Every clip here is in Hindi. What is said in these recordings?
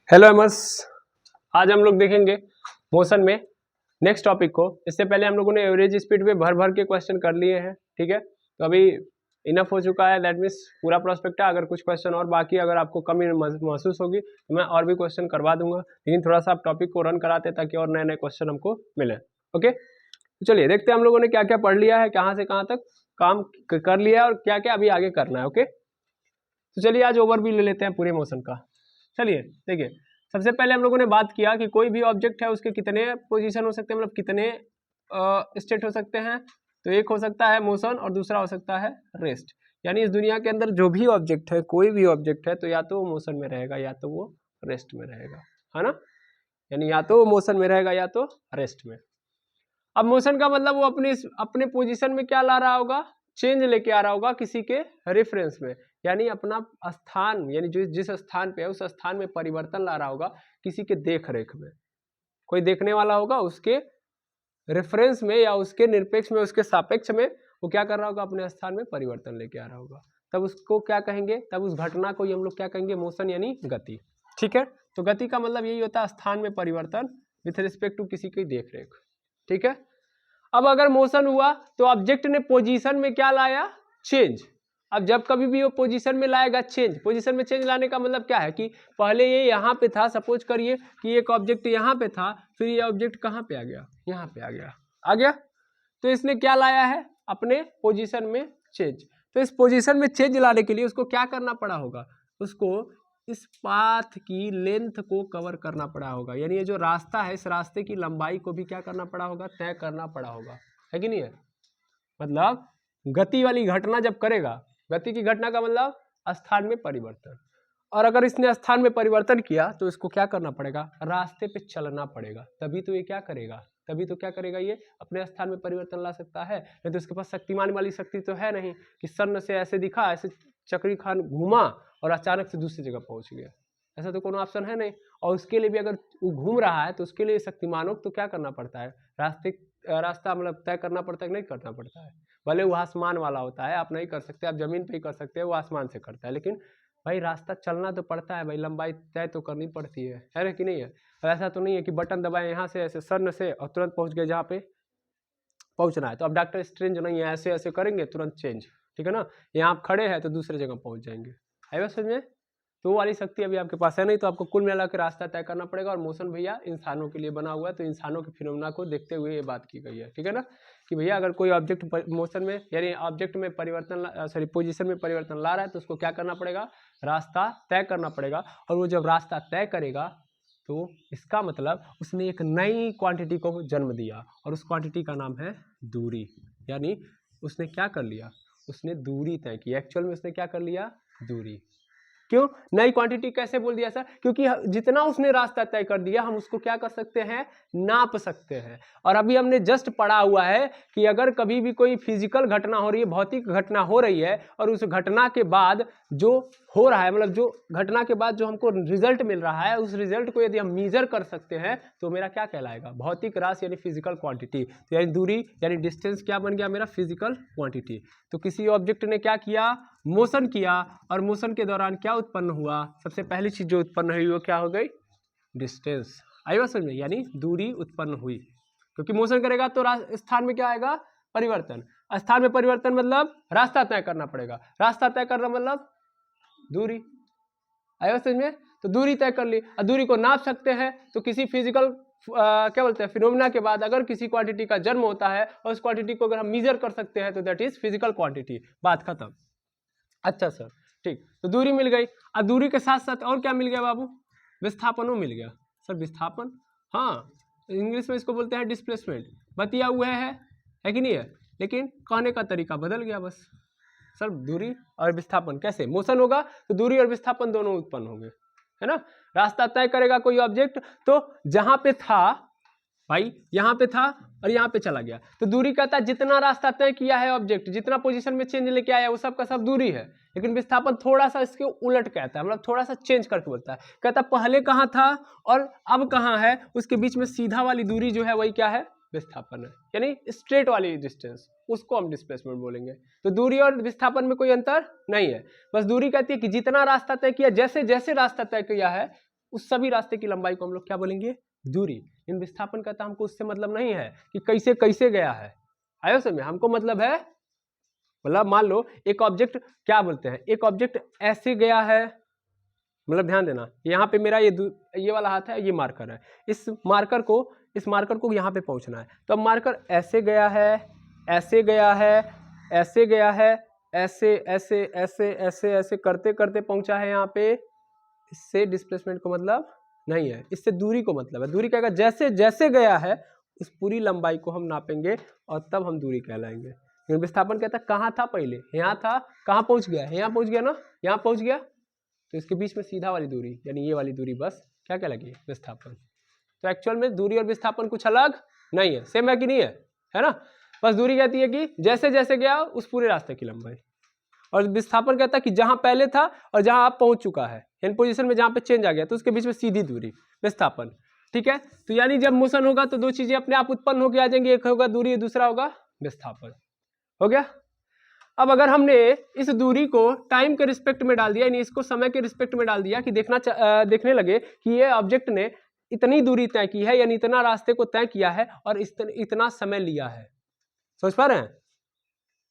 हेलो एमर्स, आज हम लोग देखेंगे मोशन में नेक्स्ट टॉपिक को। इससे पहले हम लोगों ने एवरेज स्पीड पे भर भर के क्वेश्चन कर लिए हैं, ठीक है। तो अभी इनफ हो चुका है, दैट मीन्स पूरा प्रोस्पेक्ट है। अगर कुछ क्वेश्चन और बाकी अगर आपको कमी महसूस होगी तो मैं और भी क्वेश्चन करवा दूंगा, लेकिन थोड़ा सा आप टॉपिक को रन कराते ताकि और नए नए क्वेश्चन हमको मिले। ओके, तो चलिए देखते हैं हम लोगों ने क्या क्या पढ़ लिया है, कहाँ से कहाँ तक काम कर लिया है और क्या क्या अभी आगे करना है। ओके, तो चलिए आज ओवरव्यू ले लेते हैं पूरे मोशन का। चलिए देखिए, सबसे पहले हम लोगों ने बात किया कि कोई भी ऑब्जेक्ट है उसके कितने पोजीशन हो सकते हैं, मतलब कितने स्टेट हो सकते हैं। तो एक हो सकता है मोशन और दूसरा हो सकता है रेस्ट। यानी इस दुनिया के अंदर जो भी ऑब्जेक्ट है, कोई भी ऑब्जेक्ट है, तो या तो वो मोशन में रहेगा या तो वो रेस्ट में रहेगा, है ना। यानी या तो वो मोशन में रहेगा या तो रेस्ट में। अब मोशन का मतलब वो अपने पोजीशन में क्या ला रहा होगा, चेंज लेके आ रहा होगा किसी के रेफरेंस में, यानी अपना स्थान, यानी जो जिस स्थान पे है उस स्थान में परिवर्तन ला रहा होगा किसी के देख रेख में। कोई देखने वाला होगा, उसके रेफरेंस में या उसके निरपेक्ष में, उसके सापेक्ष में वो क्या कर रहा होगा, अपने स्थान में परिवर्तन लेके आ रहा होगा। तब उसको क्या कहेंगे, तब उस घटना को ही हम लोग क्या कहेंगे, मोशन यानी गति। ठीक है, तो गति का मतलब यही होता है स्थान में परिवर्तन विथ रिस्पेक्ट टू किसी की देख रेख। ठीक है, अब अगर मोशन हुआ तो ऑब्जेक्ट ने पोजीशन में क्या लाया, चेंज। अब जब कभी भी वो पोजीशन में लाएगा चेंज, पोजीशन में चेंज लाने का मतलब क्या है कि पहले ये यहाँ पे था, सपोज करिए कि एक ऑब्जेक्ट यहाँ पे था, फिर ये ऑब्जेक्ट कहाँ पे आ गया, यहाँ पे आ गया। तो इसने क्या लाया है, अपने पोजीशन में चेंज। तो इस पोजीशन में चेंज लाने के लिए उसको क्या करना पड़ा होगा, उसको इस पाथ की लेंथ को कवर करना पड़ा होगा। यानी ये जो रास्ता है, इस रास्ते की लंबाई को भी क्या करना पड़ा होगा, तय करना पड़ा होगा, है कि नहीं है। मतलब गति वाली घटना जब करेगा, गति की घटना का मतलब स्थान में परिवर्तन, और अगर इसने स्थान में परिवर्तन किया तो इसको क्या करना पड़ेगा, रास्ते पे चलना पड़ेगा, तभी तो ये क्या करेगा, तभी तो क्या करेगा, ये अपने स्थान में परिवर्तन ला सकता है। नहीं तो इसके पास शक्तिमान वाली शक्ति तो है नहीं कि सन से ऐसे दिखा, ऐसे चक्री खान घूमा और अचानक से दूसरी जगह पहुंच गया, ऐसा तो कोनो ऑप्शन है नहीं। और उसके लिए भी अगर वो घूम रहा है तो उसके लिए शक्तिमानों को तो क्या करना पड़ता है, रास्ता मतलब तय करना पड़ता है कि नहीं करना पड़ता है। भले वो आसमान वाला होता है, आप नहीं कर सकते, आप जमीन पे ही कर सकते हैं, वो आसमान से करता है, लेकिन भाई रास्ता चलना तो पड़ता है भाई, लंबाई तय तो करनी पड़ती है ना कि नहीं है। ऐसा तो नहीं है कि बटन दबाए यहाँ से ऐसे सर से और तुरंत पहुंच गए जहाँ पे पहुंचना है। तो अब डॉक्टर स्ट्रेंज नहीं है, ऐसे ऐसे करेंगे तुरंत चेंज, ठीक है ना। यहाँ आप खड़े हैं तो दूसरे जगह पहुंच जाएंगे, है बस समझ में। तो वो वाली शक्ति अभी आपके पास है नहीं, तो आपको कुल मिला के रास्ता तय करना पड़ेगा। और मोशन भैया इंसानों के लिए बना हुआ है, तो इंसानों के फिनोमेना को देखते हुए ये बात की गई है, ठीक है ना, कि भैया अगर कोई ऑब्जेक्ट मोशन में यानी ऑब्जेक्ट में परिवर्तन पोजीशन में परिवर्तन ला रहा है तो उसको क्या करना पड़ेगा, रास्ता तय करना पड़ेगा। और वो जब रास्ता तय करेगा तो इसका मतलब उसने एक नई क्वांटिटी को जन्म दिया, और उस क्वांटिटी का नाम है दूरी। यानी उसने क्या कर लिया, उसने दूरी तय की। एक्चुअल में उसने क्या कर लिया, दूरी। क्यों नई क्वांटिटी कैसे बोल दिया सर, क्योंकि जितना उसने रास्ता तय कर दिया हम उसको क्या कर सकते हैं, नाप सकते हैं। और अभी हमने जस्ट पढ़ा हुआ है कि अगर कभी भी कोई फिजिकल घटना हो रही है, भौतिक घटना हो रही है, और उस घटना के बाद जो हो रहा है, मतलब जो घटना के बाद जो हमको रिजल्ट मिल रहा है, उस रिजल्ट को यदि हम मीजर कर सकते हैं तो मेरा क्या कहलाएगा, भौतिक राशि यानी फिजिकल क्वांटिटी। तो यानी दूरी यानी डिस्टेंस क्या बन गया, मेरा फिजिकल क्वांटिटी। तो किसी ऑब्जेक्ट ने क्या किया, मोशन किया, और मोशन के दौरान क्या उत्पन्न हुआ, सबसे पहली चीज जो उत्पन्न हुई वो क्या हो गई, डिस्टेंस। आई बात समझ में, यानी दूरी उत्पन्न हुई। क्योंकि मोशन करेगा तो स्थान में क्या आएगा, परिवर्तन। स्थान में परिवर्तन मतलब रास्ता तय करना पड़ेगा, रास्ता तय करना मतलब दूरी। आई बात समझ में, तो दूरी तय कर ली। और दूरी को नाप सकते हैं, तो किसी फिजिकल क्या बोलते हैं, फिनोमेना के बाद अगर किसी क्वांटिटी का जन्म होता है और उस क्वांटिटी को अगर हम मीजर कर सकते हैं तो दैट इज फिजिकल क्वांटिटी, बात खत्म। अच्छा सर, ठीक, तो दूरी मिल गई। अब दूरी के साथ साथ और क्या मिल गया बाबू, विस्थापनों मिल गया। सर विस्थापन, हाँ इंग्लिश में इसको बोलते हैं डिस्प्लेसमेंट। बतिया हुआ है कि नहीं है, लेकिन कहने का तरीका बदल गया बस। सर दूरी और विस्थापन कैसे, मोशन होगा तो दूरी और विस्थापन दोनों उत्पन्न होंगे, है ना। रास्ता तय करेगा कोई ऑब्जेक्ट, तो जहां पे था भाई, यहाँ पे था और यहाँ पे चला गया, तो दूरी कहता है जितना रास्ता तय किया है ऑब्जेक्ट, जितना पोजीशन में चेंज लेके आया वो सब का सब दूरी है। लेकिन विस्थापन थोड़ा सा इसके उलट कहता है, मतलब थोड़ा सा चेंज करके बोलता है, कहता है पहले कहाँ था और अब कहाँ है, उसके बीच में सीधा वाली दूरी जो है वही क्या है, विस्थापन है। यानी स्ट्रेट वाली डिस्टेंस, उसको हम डिस्प्लेसमेंट बोलेंगे। तो दूरी और विस्थापन में कोई अंतर नहीं है, बस दूरी कहती है कि जितना रास्ता तय किया, जैसे जैसे रास्ता तय किया है उस सभी रास्ते की लंबाई को हम लोग क्या बोलेंगे, दूरी। इन विस्थापन कहता हमको उससे मतलब नहीं है कि कैसे कैसे गया है, आयो समझ में, हमको मतलब है, मतलब मान लो एक ऑब्जेक्ट, क्या बोलते हैं, एक ऑब्जेक्ट ऐसे गया है, मतलब ध्यान देना यहाँ पे मेरा ये वाला हाथ है, ये मार्कर है, इस मार्कर को यहाँ पे पहुंचना है, तो अब मार्कर ऐसे गया है, ऐसे गया है, ऐसे गया है, ऐसे ऐसे ऐसे ऐसे ऐसे करते करते पहुंचा है यहाँ पे। इससे डिस्प्लेसमेंट को मतलब नहीं है, इससे दूरी को मतलब है। दूरी क्या, जैसे जैसे गया है उस पूरी लंबाई को हम नापेंगे और तब हम दूरी कहलाएंगे। विस्थापन कहता है कहाँ था पहले, यहाँ था, कहाँ पहुंच गया, यहाँ पहुंच गया ना, यहाँ पहुंच गया, तो इसके बीच में सीधा वाली दूरी यानी ये वाली दूरी बस क्या कहलाएगी, विस्थापन। तो एक्चुअल में दूरी और विस्थापन कुछ अलग नहीं है, सेम है कि नहीं है ना। बस दूरी कहती है कि जैसे जैसे गया उस पूरे रास्ते की लंबाई, और विस्थापन कहता है कि जहां पहले था और जहां आप पहुंच चुका है, इन पोजीशन में जहां पे चेंज आ गया तो उसके बीच में सीधी दूरी, विस्थापन। ठीक है, तो यानी जब मोशन होगा तो दो चीजें अपने आप उत्पन्न होकर आ जाएंगी, एक होगा दूरी, दूसरा होगा विस्थापन। हो गया। अब अगर हमने इस दूरी को टाइम के रिस्पेक्ट में डाल दिया, यानी इसको समय के रिस्पेक्ट में डाल दिया कि देखने लगे कि ये ऑब्जेक्ट ने इतनी दूरी तय की है, यानी इतना रास्ते को तय किया है और इतना समय लिया है, समझ पा रहे हैं।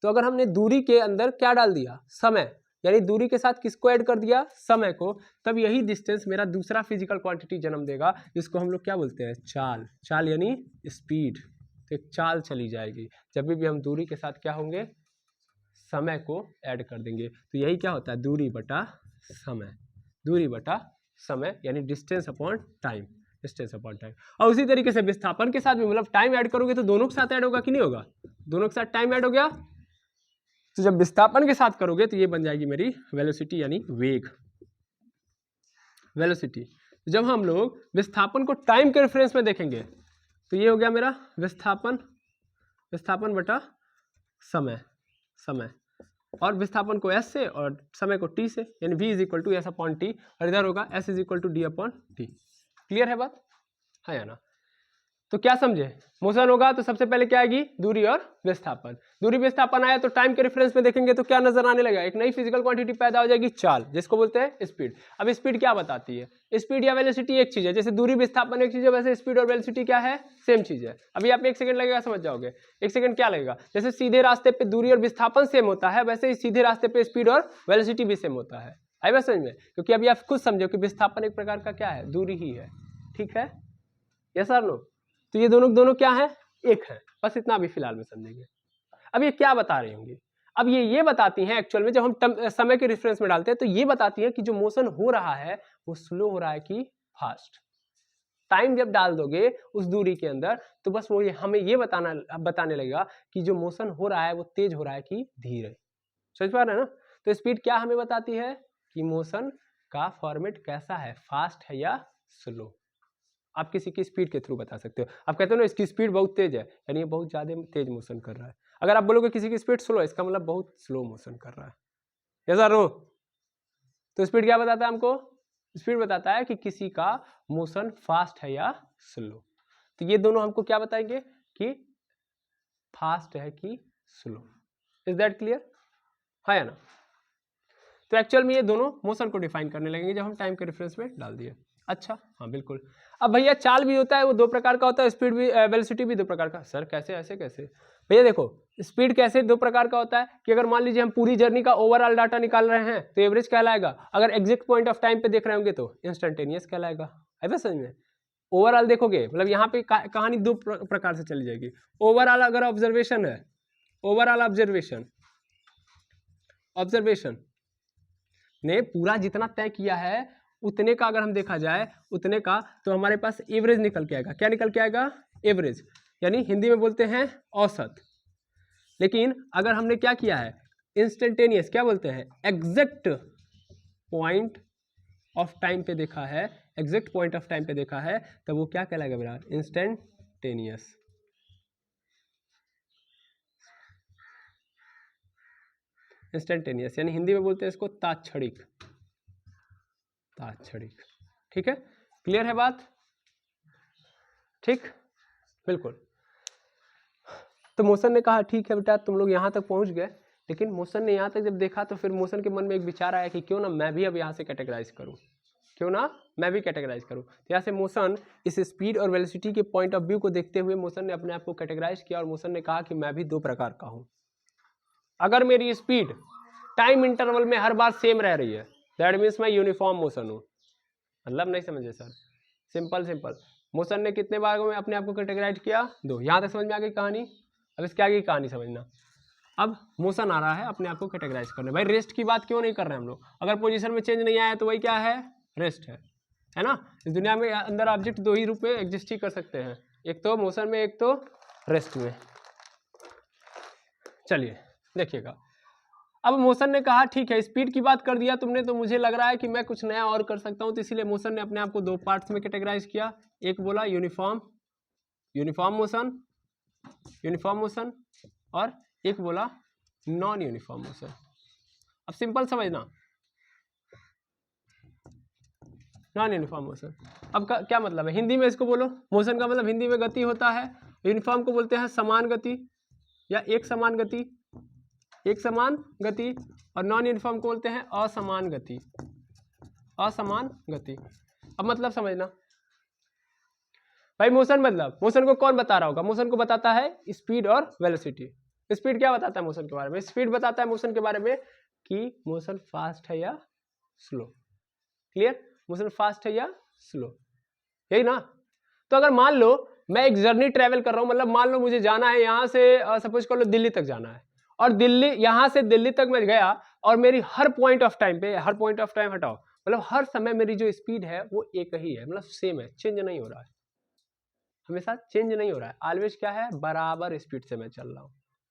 तो अगर हमने दूरी के अंदर क्या डाल दिया, समय, यानी दूरी के साथ किसको ऐड कर दिया, समय को, तब यही डिस्टेंस मेरा दूसरा फिजिकल क्वांटिटी जन्म देगा, जिसको हम लोग क्या बोलते हैं, चाल। चाल यानी स्पीड, तो एक चाल चली जाएगी जब भी हम दूरी के साथ क्या होंगे, समय को ऐड कर देंगे। तो यही क्या होता है, दूरी बटा समय, दूरी बटा समय यानी distance upon time, distance upon time. और उसी तरीके से विस्थापन के साथ भी, मतलब टाइम ऐड करोगे तो दोनों के साथ ऐड होगा कि नहीं होगा, दोनों के साथ टाइम ऐड हो गया। तो जब विस्थापन के साथ करोगे तो ये बन जाएगी मेरी वेलोसिटी यानी वेग, वेलोसिटी। जब हम लोग विस्थापन को टाइम के रेफरेंस में देखेंगे तो ये हो गया मेरा विस्थापन, विस्थापन बटा समय, समय, और विस्थापन को s से और समय को t से, यानी v is equal to s upon t, और इधर होगा s is equal to d upon t. Clear है बात, है या ना। तो क्या समझे, मोशन होगा तो सबसे पहले क्या आएगी, दूरी और विस्थापन। दूरी विस्थापन आया तो टाइम के रेफरेंस में देखेंगे तो क्या नजर आने लगेगा, एक नई फिजिकल क्वांटिटी पैदा हो जाएगी, चाल, जिसको बोलते हैं स्पीड। अब स्पीड क्या बताती है, स्पीड या वेलोसिटी एक चीज है, जैसे दूरी विस्थापन एक चीज है, वैसे स्पीड और वेलोसिटी क्या है, सेम चीज है। अभी आप एक सेकंड लगेगा समझ जाओगे, एक सेकंड क्या लगेगा, जैसे सीधे रास्ते पे दूरी और विस्थापन सेम होता है, वैसे ही सीधे रास्ते पे स्पीड और वेलोसिटी भी सेम होता है। आई बात समझ में, क्योंकि अभी आप खुद समझो कि विस्थापन एक प्रकार का क्या है, दूरी ही है। ठीक है, यस और नो। तो ये दोनों क्या है, एक है, बस इतना अभी फिलहाल में समझेंगे। अब ये क्या बता रही होंगी, अब ये बताती हैं एक्चुअल में, जब हम समय के रेफरेंस में डालते हैं तो ये बताती है कि जो मोशन हो रहा है वो स्लो हो रहा है कि फास्ट। टाइम जब डाल दोगे उस दूरी के अंदर तो बस वो हमें ये बताने लगेगा कि जो मोशन हो रहा है वो तेज हो रहा है कि धीरे। समझ पा रहे हैं ना। तो स्पीड क्या हमें बताती है कि मोशन का फॉर्मेट कैसा है, फास्ट है या स्लो। आप किसी की स्पीड के थ्रू बता सकते हो। आप कहते हो ना इसकी स्पीड बहुत तेज है, यानी ये बहुत ज्यादा तेज मोशन कर रहा है। अगर आप बोलोगे किसी की स्पीड स्लो है, इसका मतलब बहुत स्लो मोशन कर रहा है। ऐसा रो, तो स्पीड क्या बताता है हमको, स्पीड बताता है कि किसी का मोशन फास्ट है या स्लो। तो ये दोनों हमको क्या बताएंगे कि फास्ट है कि स्लो। इज दैट क्लियर, है ना। तो एक्चुअल में ये दोनों मोशन को डिफाइन करने लगेंगे जब हम टाइम के रेफरेंस में डाल दिए। अच्छा, हाँ बिल्कुल। अब भैया चाल भी होता है, वो दो प्रकार का होता है, स्पीड भी, वेलोसिटी भी दो प्रकार का। सर कैसे, ऐसे कैसे। भैया देखो, स्पीड कैसे दो प्रकार का होता है कि अगर मान लीजिए हम पूरी जर्नी का ओवरऑल डाटा निकाल रहे हैं तो एवरेज कहलाएगा, अगर एग्जैक्ट पॉइंट ऑफ टाइम पे देख रहे होंगे तो इंस्टेंटेनियस कहलाएगा। है समझ में। ओवरऑल देखोगे मतलब यहाँ पे कहानी दो प्रकार से चली जाएगी। ओवरऑल अगर ऑब्जर्वेशन है, ओवरऑल ऑब्जर्वेशन ने पूरा जितना तय किया है उतने का अगर हम देखा जाए उतने का, तो हमारे पास एवरेज निकल के आएगा। क्या निकल के आएगा, एवरेज, यानी हिंदी में बोलते हैं औसत। लेकिन अगर हमने क्या किया है, इंस्टेंटेनियस, क्या बोलते हैं, एग्जैक्ट पॉइंट ऑफ टाइम पे देखा है, एग्जैक्ट पॉइंट ऑफ टाइम पे देखा है, तब वो क्या कहलाएगा मेरा, इंस्टेंटेनियस। इंस्टेंटेनियस यानी हिंदी में बोलते हैं इसको तात्क्षणिक, तात्क्षणिक। ठीक है, क्लियर है बात, ठीक, बिल्कुल। तो मोशन ने कहा ठीक है बेटा तुम लोग यहाँ तक पहुँच गए, लेकिन मोशन ने यहाँ तक जब देखा तो फिर मोशन के मन में एक विचार आया कि क्यों ना मैं भी अब यहाँ से कैटेगराइज करूँ। क्यों ना मैं भी कैटेगराइज करूँ। तो यहाँ से मोशन इस स्पीड और वेलोसिटी के पॉइंट ऑफ व्यू को देखते हुए मोशन ने अपने आप को कैटेगराइज किया और मोशन ने कहा कि मैं भी दो प्रकार का हूँ। अगर मेरी स्पीड टाइम इंटरवल में हर बार सेम रह रही है दैट मीन्स मैं यूनिफॉर्म मोशन हूँ। मतलब नहीं समझे सर, सिंपल मोशन ने कितने बार में अपने आप को कैटेगराइज किया? दो। यहाँ तक समझ में आ गई कहानी। अब इसके आगे की कहानी समझना। अब मोशन आ रहा है अपने आप को कैटेगराइज करने। भाई रेस्ट की बात क्यों नहीं कर रहे हैं हम लोग? अगर पोजीशन में चेंज नहीं आया तो वही क्या है? रेस्ट है ना। इस दुनिया में अंदर ऑब्जेक्ट दो ही रूप में एग्जिस्ट ही कर सकते हैं, एक तो मोशन में, एक तो रेस्ट में। चलिए देखिएगा, अब मोशन ने कहा ठीक है स्पीड की बात कर दिया तुमने तो मुझे लग रहा है कि मैं कुछ नया और कर सकता हूं, तो इसीलिए मोशन ने अपने आप को दो पार्ट्स में कैटेगराइज किया। एक बोला यूनिफॉर्म मोशन और एक बोला नॉन यूनिफॉर्म मोशन। अब सिंपल समझना, नॉन यूनिफॉर्म मोशन। अब क्या मतलब है हिंदी में? इसको बोलो। मोशन का मतलब हिंदी में गति होता है, यूनिफॉर्म को बोलते हैं समान गति या एक समान गति, और नॉन यूनिफॉर्म को बोलते हैं असमान गति। अब मतलब समझना भाई, मोशन मतलब, मोशन को कौन बता रहा होगा? मोशन को बताता है स्पीड और वेलोसिटी। स्पीड क्या बताता है मोशन के बारे में? स्पीड बताता है मोशन के बारे में कि मोशन फास्ट है या स्लो। क्लियर? मोशन फास्ट है या स्लो, यही ना। तो अगर मान लो मैं एक जर्नी ट्रेवल कर रहा हूं, मतलब मान लो मुझे जाना है यहां से सपोज कर लो दिल्ली तक जाना है, और दिल्ली, यहां से दिल्ली तक मैं गया और मेरी हर पॉइंट ऑफ टाइम पे, हर पॉइंट ऑफ टाइम हटाओ, मतलब हर समय मेरी जो स्पीड है वो एक ही है, मतलब सेम है, चेंज नहीं हो रहा है, हमेशा चेंज नहीं हो रहा है, ऑलवेज क्या है? बराबर स्पीड से मैं चल रहा हूं।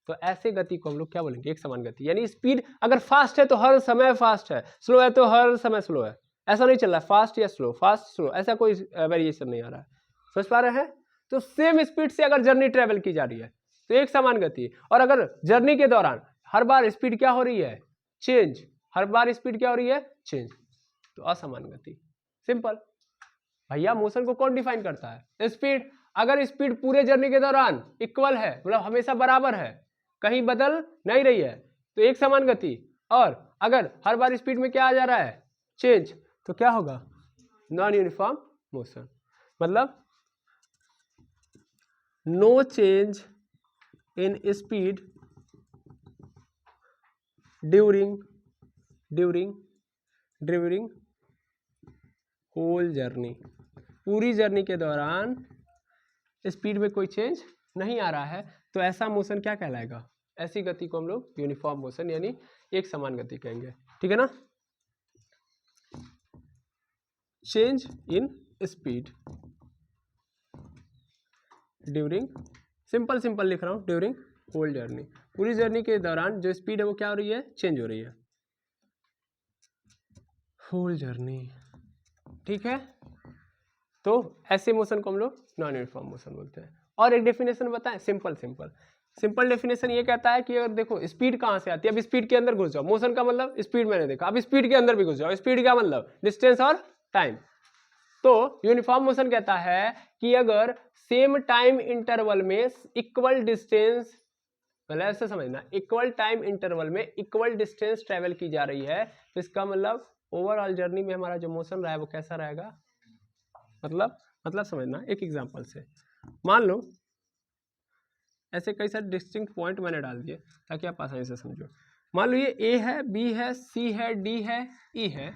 तो ऐसे गति को हम लोग क्या बोलेंगे? एक समान गति। यानी स्पीड अगर फास्ट है तो हर समय फास्ट है, स्लो है तो हर समय स्लो है, ऐसा नहीं चल रहा है फास्ट या स्लो, फास्ट स्लो, ऐसा कोई वेरिएशन नहीं आ रहा है। समझ पा रहे हैं? तो सेम स्पीड से अगर जर्नी ट्रेवल की जा रही है तो एक समान गति, और अगर जर्नी के दौरान हर बार स्पीड क्या हो रही है? चेंज, हर बार स्पीड क्या हो रही है? चेंज, तो असमान गति। सिंपल। भैया मोशन को कौन डिफाइन करता है? स्पीड। अगर स्पीड पूरे जर्नी के दौरान इक्वल है, मतलब हमेशा बराबर है, कहीं बदल नहीं रही है, तो एक समान गति। और अगर हर बार स्पीड में क्या आ जा रहा है? चेंज, तो क्या होगा? Non uniform motion. मतलब no change in speed during whole journey. पूरी जर्नी के दौरान स्पीड में कोई चेंज नहीं आ रहा है, तो ऐसा मोशन क्या कहलाएगा? ऐसी गति को हम लोग यूनिफॉर्म मोशन यानी एक समान गति कहेंगे। ठीक है ना। Change in speed during, simple लिख रहा हूं, ड्यूरिंग होल जर्नी, पूरी जर्नी के दौरान जो स्पीड है वो क्या हो रही है? चेंज हो रही है, होल जर्नी। ठीक है, तो ऐसे मोशन को हम लोग नॉन यूनिफॉर्म मोशन बोलते हैं। और एक डेफिनेशन बताएं, सिंपल डेफिनेशन ये कहता है कि अगर देखो स्पीड कहाँ से आती है, अब स्पीड के अंदर घुस जाओ, मोशन का मतलब स्पीड मैंने देखा, अब स्पीड के अंदर भी घुस जाओ, स्पीड का मतलब डिस्टेंस और टाइम। तो यूनिफॉर्म मोशन कहता है कि अगर सेम टाइम इंटरवल में इक्वल डिस्टेंस, मतलब ऐसे समझना, इक्वल टाइम इंटरवल में इक्वल डिस्टेंस ट्रेवल की जा रही है, तो इसका मतलब ओवरऑल जर्नी में हमारा जो मोशन रहा है वो कैसा रहेगा? मतलब समझना, एक एग्जांपल से मान लो, ऐसे कई सारे डिस्टिंक्ट पॉइंट मैंने डाल दिए ताकि आप आसानी से समझो। मान लो ये ए है, बी है, सी है, डी है, ई है।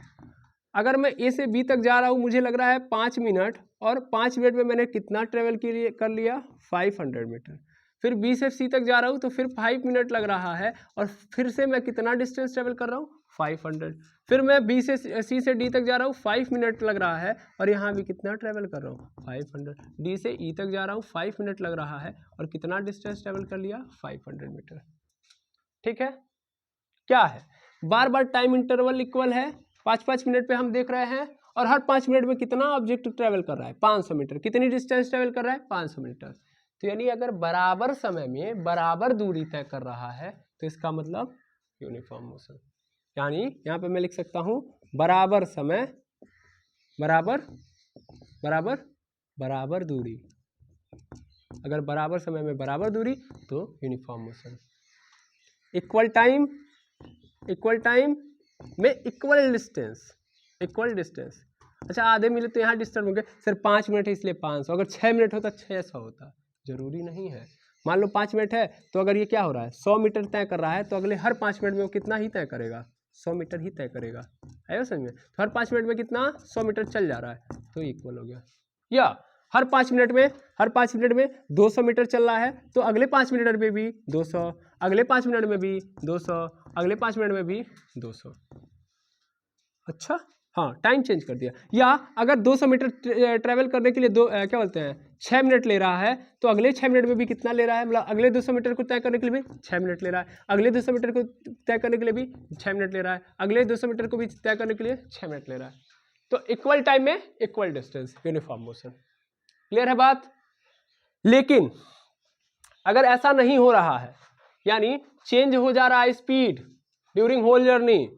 अगर मैं ए से बी तक जा रहा हूँ, मुझे लग रहा है 5 मिनट, और 5 मिनट में मैंने कितना ट्रेवल कर लिया? 500 मीटर। फिर बी से सी तक जा रहा हूँ तो फिर 5 मिनट लग रहा है, और फिर से मैं कितना डिस्टेंस ट्रेवल कर रहा हूँ? 500। फिर मैं बी से सी से डी तक जा रहा हूँ, 5 मिनट लग रहा है, और यहाँ भी कितना ट्रेवल कर रहा हूँ? 500। डी से ई तक जा रहा हूँ, 5 मिनट लग रहा है, और कितना डिस्टेंस ट्रेवल कर लिया? 500 मीटर। ठीक है, क्या है? बार बार टाइम इंटरवल इक्वल है, 5-5 मिनट पे हम देख रहे हैं, और हर 5 मिनट में कितना ऑब्जेक्ट ट्रेवल कर रहा है? 500 मीटर। कितनी डिस्टेंस ट्रेवल कर रहा है? 500 मीटर। तो यानी अगर बराबर समय में बराबर दूरी तय कर रहा है तो इसका मतलब यूनिफॉर्म मोशन। यानी यहाँ पे मैं लिख सकता हूँ बराबर समय बराबर दूरी। अगर बराबर समय में बराबर दूरी तो यूनिफॉर्म मोशन। इक्वल टाइम में इक्वल डिस्टेंस, अच्छा आधे मिले तो यहाँ डिस्टर्ब होंगे, सिर्फ 5 मिनट है इसलिए 500, अगर 6 मिनट होता 600 होता, जरूरी नहीं है। मान लो 5 मिनट है तो अगर ये क्या हो रहा है 100 मीटर तय कर रहा है तो अगले हर 5 मिनट में वो कितना ही तय करेगा, 100 मीटर ही तय करेगा, है समझ में। तो हर 5 मिनट में कितना 100 मीटर चल जा रहा है तो इक्वल हो गया। या हर 5 मिनट में 200 मीटर चल रहा है तो अगले 5 मिनट में भी 200, अगले 5 मिनट में भी 200, अगले 5 मिनट में भी 200। अच्छा हाँ, टाइम चेंज कर दिया। या अगर 200 मीटर ट्रेवल करने के लिए क्या बोलते हैं 6 मिनट ले रहा है तो अगले 6 मिनट में भी कितना ले रहा है, मतलब अगले 200 मीटर को तय करने के लिए भी 6 मिनट ले रहा है, अगले 200 मीटर को तय करने के लिए भी 6 मिनट ले रहा है, अगले 200 मीटर को भी तय करने के लिए 6 मिनट ले रहा है। तो इक्वल टाइम में equal distance, uniform motion. Clear है बात। लेकिन अगर ऐसा नहीं हो रहा है, यानी चेंज हो जा रहा है स्पीड ड्यूरिंग होल जर्नी,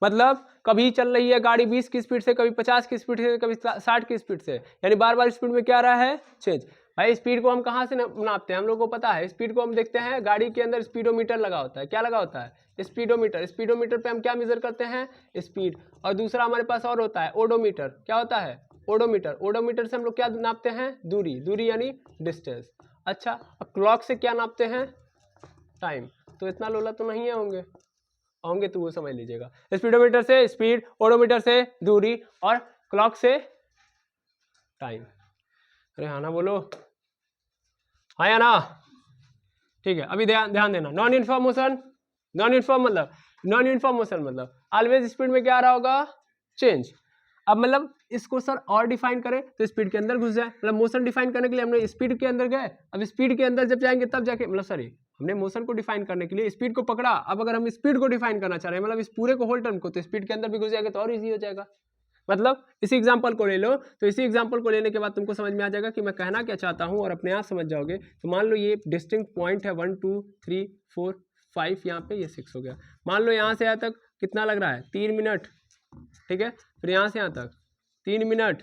मतलब कभी चल रही है गाड़ी 20 की स्पीड से, कभी 50 की स्पीड से, कभी 60 की स्पीड से, यानी बार बार स्पीड में क्या आ रहा है चेंज। भाई स्पीड को हम कहाँ से नापते हैं, हम लोग को पता है। स्पीड को हम देखते हैं गाड़ी के अंदर स्पीडोमीटर लगा होता है। क्या लगा होता है स्पीडोमीटर। स्पीडोमीटर पे हम क्या मेजर करते हैं स्पीड। और दूसरा हमारे पास और होता है ओडोमीटर। क्या होता है ओडोमीटर। ओडोमीटर से हम लोग क्या नापते हैं दूरी, दूरी यानी डिस्टेंस। अच्छा क्लॉक से क्या नापते हैं टाइम। तो इतना लोला तो नहीं है, होंगे तो वो समझ लीजिएगा। स्पीडोमीटर से स्पीड, ओडोमीटर से दूरी और क्लॉक से टाइम। अरे हाँ ना बोलो, हाँ या ना। ठीक है, अभी ध्यान देना। Non uniform motion, non uniform motion मतलब ऑलवेज स्पीड में क्या आ रहा होगा चेंज। अब मतलब इसको सर और डिफाइन करें तो स्पीड के अंदर घुस जाए, मतलब मोशन डिफाइन करने के लिए हमने स्पीड के अंदर गए, अब स्पीड के अंदर जब जाएंगे तब जाके, मतलब सॉरी हमने मोशन को डिफाइन करने के लिए स्पीड को पकड़ा, अब अगर हम स्पीड को डिफाइन करना चाह रहे हैं मतलब इस पूरे को होल टर्म को, तो स्पीड के अंदर भी घुस जाएगा तो और इजी हो जाएगा। मतलब इसी एग्जांपल को ले लो, तो इसी एग्जांपल को लेने के बाद तुमको समझ में आ जाएगा कि मैं कहना क्या चाहता हूं और अपने आप समझ जाओगे। तो मान लो ये डिस्टिंक्ट पॉइंट है 1 2 3 4 5, यहाँ पे ये 6 हो गया। मान लो यहाँ से यहाँ तक कितना लग रहा है 3 मिनट, ठीक है। फिर यहाँ से यहाँ तक 3 मिनट,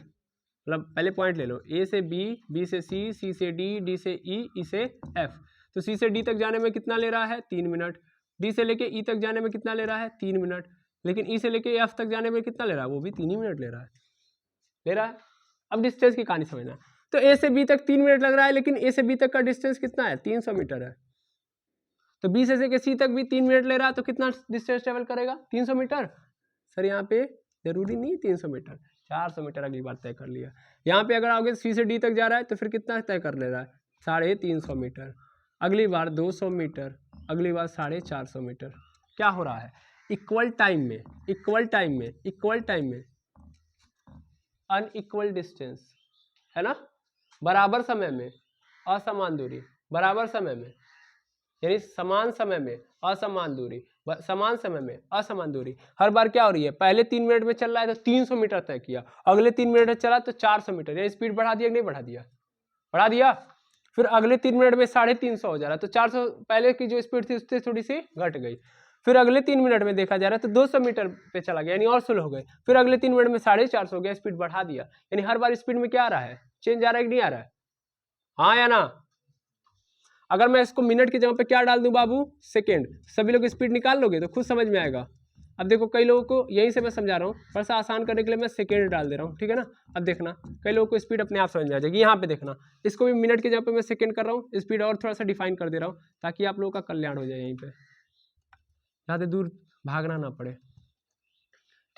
मतलब पहले पॉइंट ले लो ए से बी, बी से सी, सी से डी, डी से ई, ई से एफ। तो सी से डी तक जाने में कितना ले रहा है 3 मिनट, डी से लेके ई तक जाने में कितना ले रहा है 3 मिनट, लेकिन ई से लेके एफ तक जाने में कितना ले रहा है वो भी 3 ही मिनट ले रहा है। अब डिस्टेंस की कहानी समझना। तो ए से बी तक 3 मिनट लग रहा है, लेकिन ए से बी तक का डिस्टेंस कितना है 300 मीटर है। तो बी से लेके सी तक भी 3 मिनट ले रहा है, तो कितना डिस्टेंस ट्रेवल करेगा 300 मीटर। सर यहाँ पे जरूरी नहीं 300 मीटर, 400 मीटर अगली बार तय कर लिया। यहाँ पे अगर आओगे सी से डी तक जा रहा है तो फिर कितना तय कर ले रहा है 350 मीटर, अगली बार 200 मीटर, अगली बार 450 मीटर। क्या हो रहा है इक्वल टाइम में अनइक्वल डिस्टेंस, है ना। बराबर समय में असमान दूरी, बराबर समय में यानी समान समय में असमान दूरी, समान समय में असमान दूरी। हर बार क्या हो रही है, पहले 3 मिनट में चल रहा है तो 300 मीटर तय किया, अगले 3 मिनट में चला तो 400 मीटर, यानी स्पीड बढ़ा दिया कि नहीं बढ़ा दिया, बढ़ा दिया। फिर अगले 3 मिनट में 350 हो जा रहा है, तो 400 पहले की जो स्पीड थी उससे थोड़ी सी घट गई। फिर अगले 3 मिनट में देखा जा रहा है तो 200 मीटर पे चला गया, यानी और स्लो हो गए। फिर अगले 3 मिनट में 450 हो गया, स्पीड बढ़ा दिया। यानी हर बार स्पीड में क्या आ रहा है चेंज आ रहा है कि नहीं आ रहा है, हाँ या ना। अगर मैं इसको मिनट की जगह पे क्या डाल दूं बाबू सेकेंड, सभी लोग स्पीड निकाल लोगे तो खुद समझ में आएगा। अब देखो कई लोगों को यहीं से मैं समझा रहा हूँ, थोड़ा सा आसान करने के लिए मैं सेकेंड डाल दे रहा हूँ, ठीक है ना। अब देखना कई लोगों को स्पीड अपने आप समझ में आ जाएगी। यहाँ पे देखना इसको भी मिनट की जगह पे मैं सेकेंड कर रहा हूँ, स्पीड और थोड़ा सा डिफाइन कर दे रहा हूँ ताकि आप लोगों का कल्याण हो जाए, यहीं पे ज़्यादा दूर भागना ना पड़े,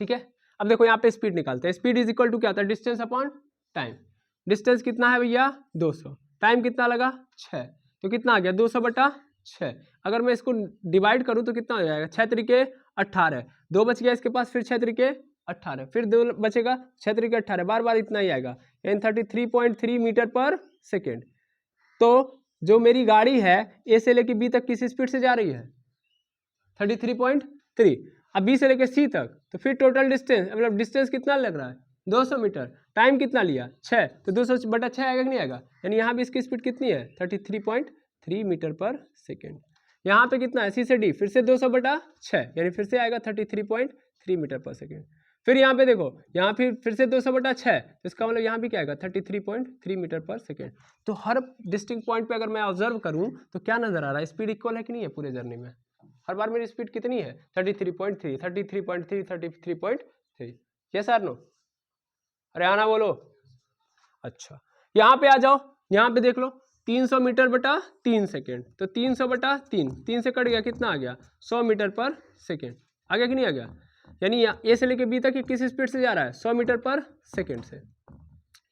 ठीक है। अब देखो यहाँ पे स्पीड निकालते हैं, स्पीड इज इक्वल टू क्या होता है डिस्टेंस अपॉन टाइम। डिस्टेंस कितना है भैया 200, टाइम कितना लगा 6, तो कितना आ गया 200/6। अगर मैं इसको डिवाइड करूं तो कितना हो जाएगा 6 त्रिके 18, 2 बच गया इसके पास, फिर 6 त्रिके 18, फिर 2 बचेगा 6 त्रिके 18, बार बार इतना ही आएगा, यानी 33.3 मीटर पर सेकेंड। तो जो मेरी गाड़ी है ए से लेके बी तक किस स्पीड से जा रही है 33.3, अब बी से लेके सी तक, तो फिर टोटल डिस्टेंस मतलब डिस्टेंस कितना लग रहा है 200 मीटर, टाइम कितना लिया 6, तो 200/6 आएगा कि नहीं आएगा, यानी यहाँ भी इसकी स्पीड कितनी है 33.3 मीटर पर सेकेंड। यहाँ पे कितना है सी से डी, फिर से 200/6, यानी फिर से आएगा 33.3 मीटर पर सेकेंड। फिर यहाँ पे देखो यहाँ फिर से 200/6, तो इसका मतलब यहाँ भी क्या आएगा 33.3 मीटर पर सेकेंड। तो हर डिस्टिंक्ट पॉइंट पे अगर मैं ऑब्जर्व करूँ तो क्या नजर आ रहा है स्पीड इक्वल है कि नहीं है पूरे जर्नी में। हर बार मेरी स्पीड कितनी है 33.3, 33.3, 33.3, यस और नो। रेहाना बोलो। अच्छा, यहाँ पे आ जाओ, यहाँ पे देख लो 300 मीटर बटा 3 सेकेंड, तो 300 बटा 3 से कट गया, कितना आ गया 100 मीटर पर सेकेंड। आ गया कि नहीं आ गया? यानी ए से लेके बी तक ये किस स्पीड से जा रहा है? 100 मीटर पर सेकेंड से।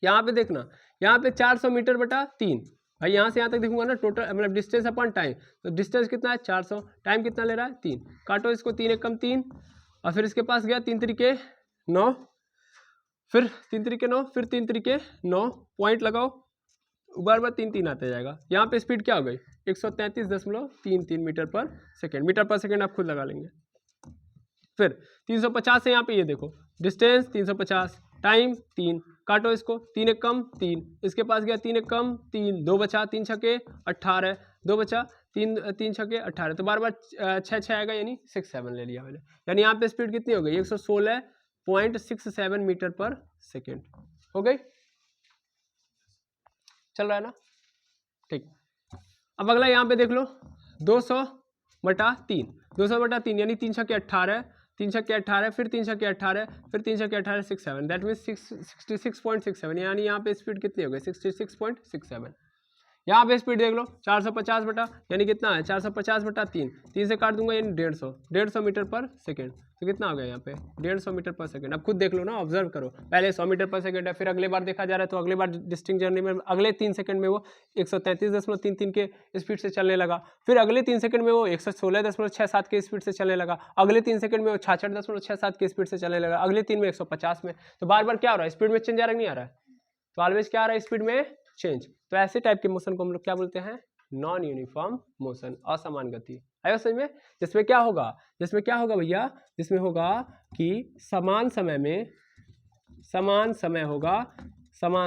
यहाँ पे देखना, यहाँ पे 400 मीटर बटा 3, भाई यहाँ से यहाँ तक देखूंगा ना टोटल मतलब डिस्टेंस अपन टाइम, तो डिस्टेंस कितना है 400, टाइम कितना ले रहा है 3, काटो इसको, 3 एक कम 3, और फिर इसके पास गया 3 तरीके 9, फिर 3 तरीके 9, फिर 3 तरीके 9, पॉइंट लगाओ, बार बार 3 आते जाएगा। यहाँ पे स्पीड क्या हो गई 133.33 मीटर पर सेकेंड, मीटर पर सेकेंड आप खुद लगा लेंगे। फिर 350 से यहाँ पे ये देखो डिस्टेंस 350, टाइम 3, काटो इसको, 3 एक कम 3, इसके पास गया 3 एक कम 3, 2 बचा, 3 छके 18, 2 बचा 3 छके 18, तो बार बार 6 आएगा, यानी 6-7 ले लिया मैंने। यानी यहाँ पे स्पीड कितनी हो गई 116.67 मीटर पर सेकेंड हो गई। चल रहा है ना? ठीक। अब अगला यहाँ पे देख लो 200 बटा 3, 200 बटा 3 यानी 3 छके 18, 3 छके 18, फिर 3 छके 18, फिर 3 छके 18, 67, दैट मीन्स 66.67, यानी यहाँ पे स्पीड कितनी हो गई 66.67। यहाँ पे स्पीड देख लो 450 बटा, यानी कितना है 450 बटा 3 से काट दूंगा, यानी 150 मीटर पर सेकेंड, तो कितना हो गया यहाँ पे 150 मीटर पर सेकेंड। अब खुद देख लो ना, ऑब्जर्व करो, पहले 100 मीटर पर सेकेंड है, फिर अगले बार देखा जा रहा है तो अगले बार डिस्टिंक्ट जर्नी में अगले 3 सेकंड में वो 133.33 के स्पीड से चलने लगा, फिर अगले 3 सेकंड में वो 116.67 के स्पीड से चलने लगा, अगले 3 सेकंड में वो 66.67 के स्पीड से चलने लगा, अगले 3 में 150 में, तो बार बार क्या हो रहा है स्पीड में चेंज आ रहा है नहीं आ रहा है, तो ऑलवेज क्या आ रहा है स्पीड में चेंज। तो ऐसे टाइप के मोशन को हम लोग क्या बोलते हैं नॉन यूनिफॉर्म मोशन, असमान गति। आया समझ में? जिसमें क्या होगा भैया, जिसमें होगा कि समान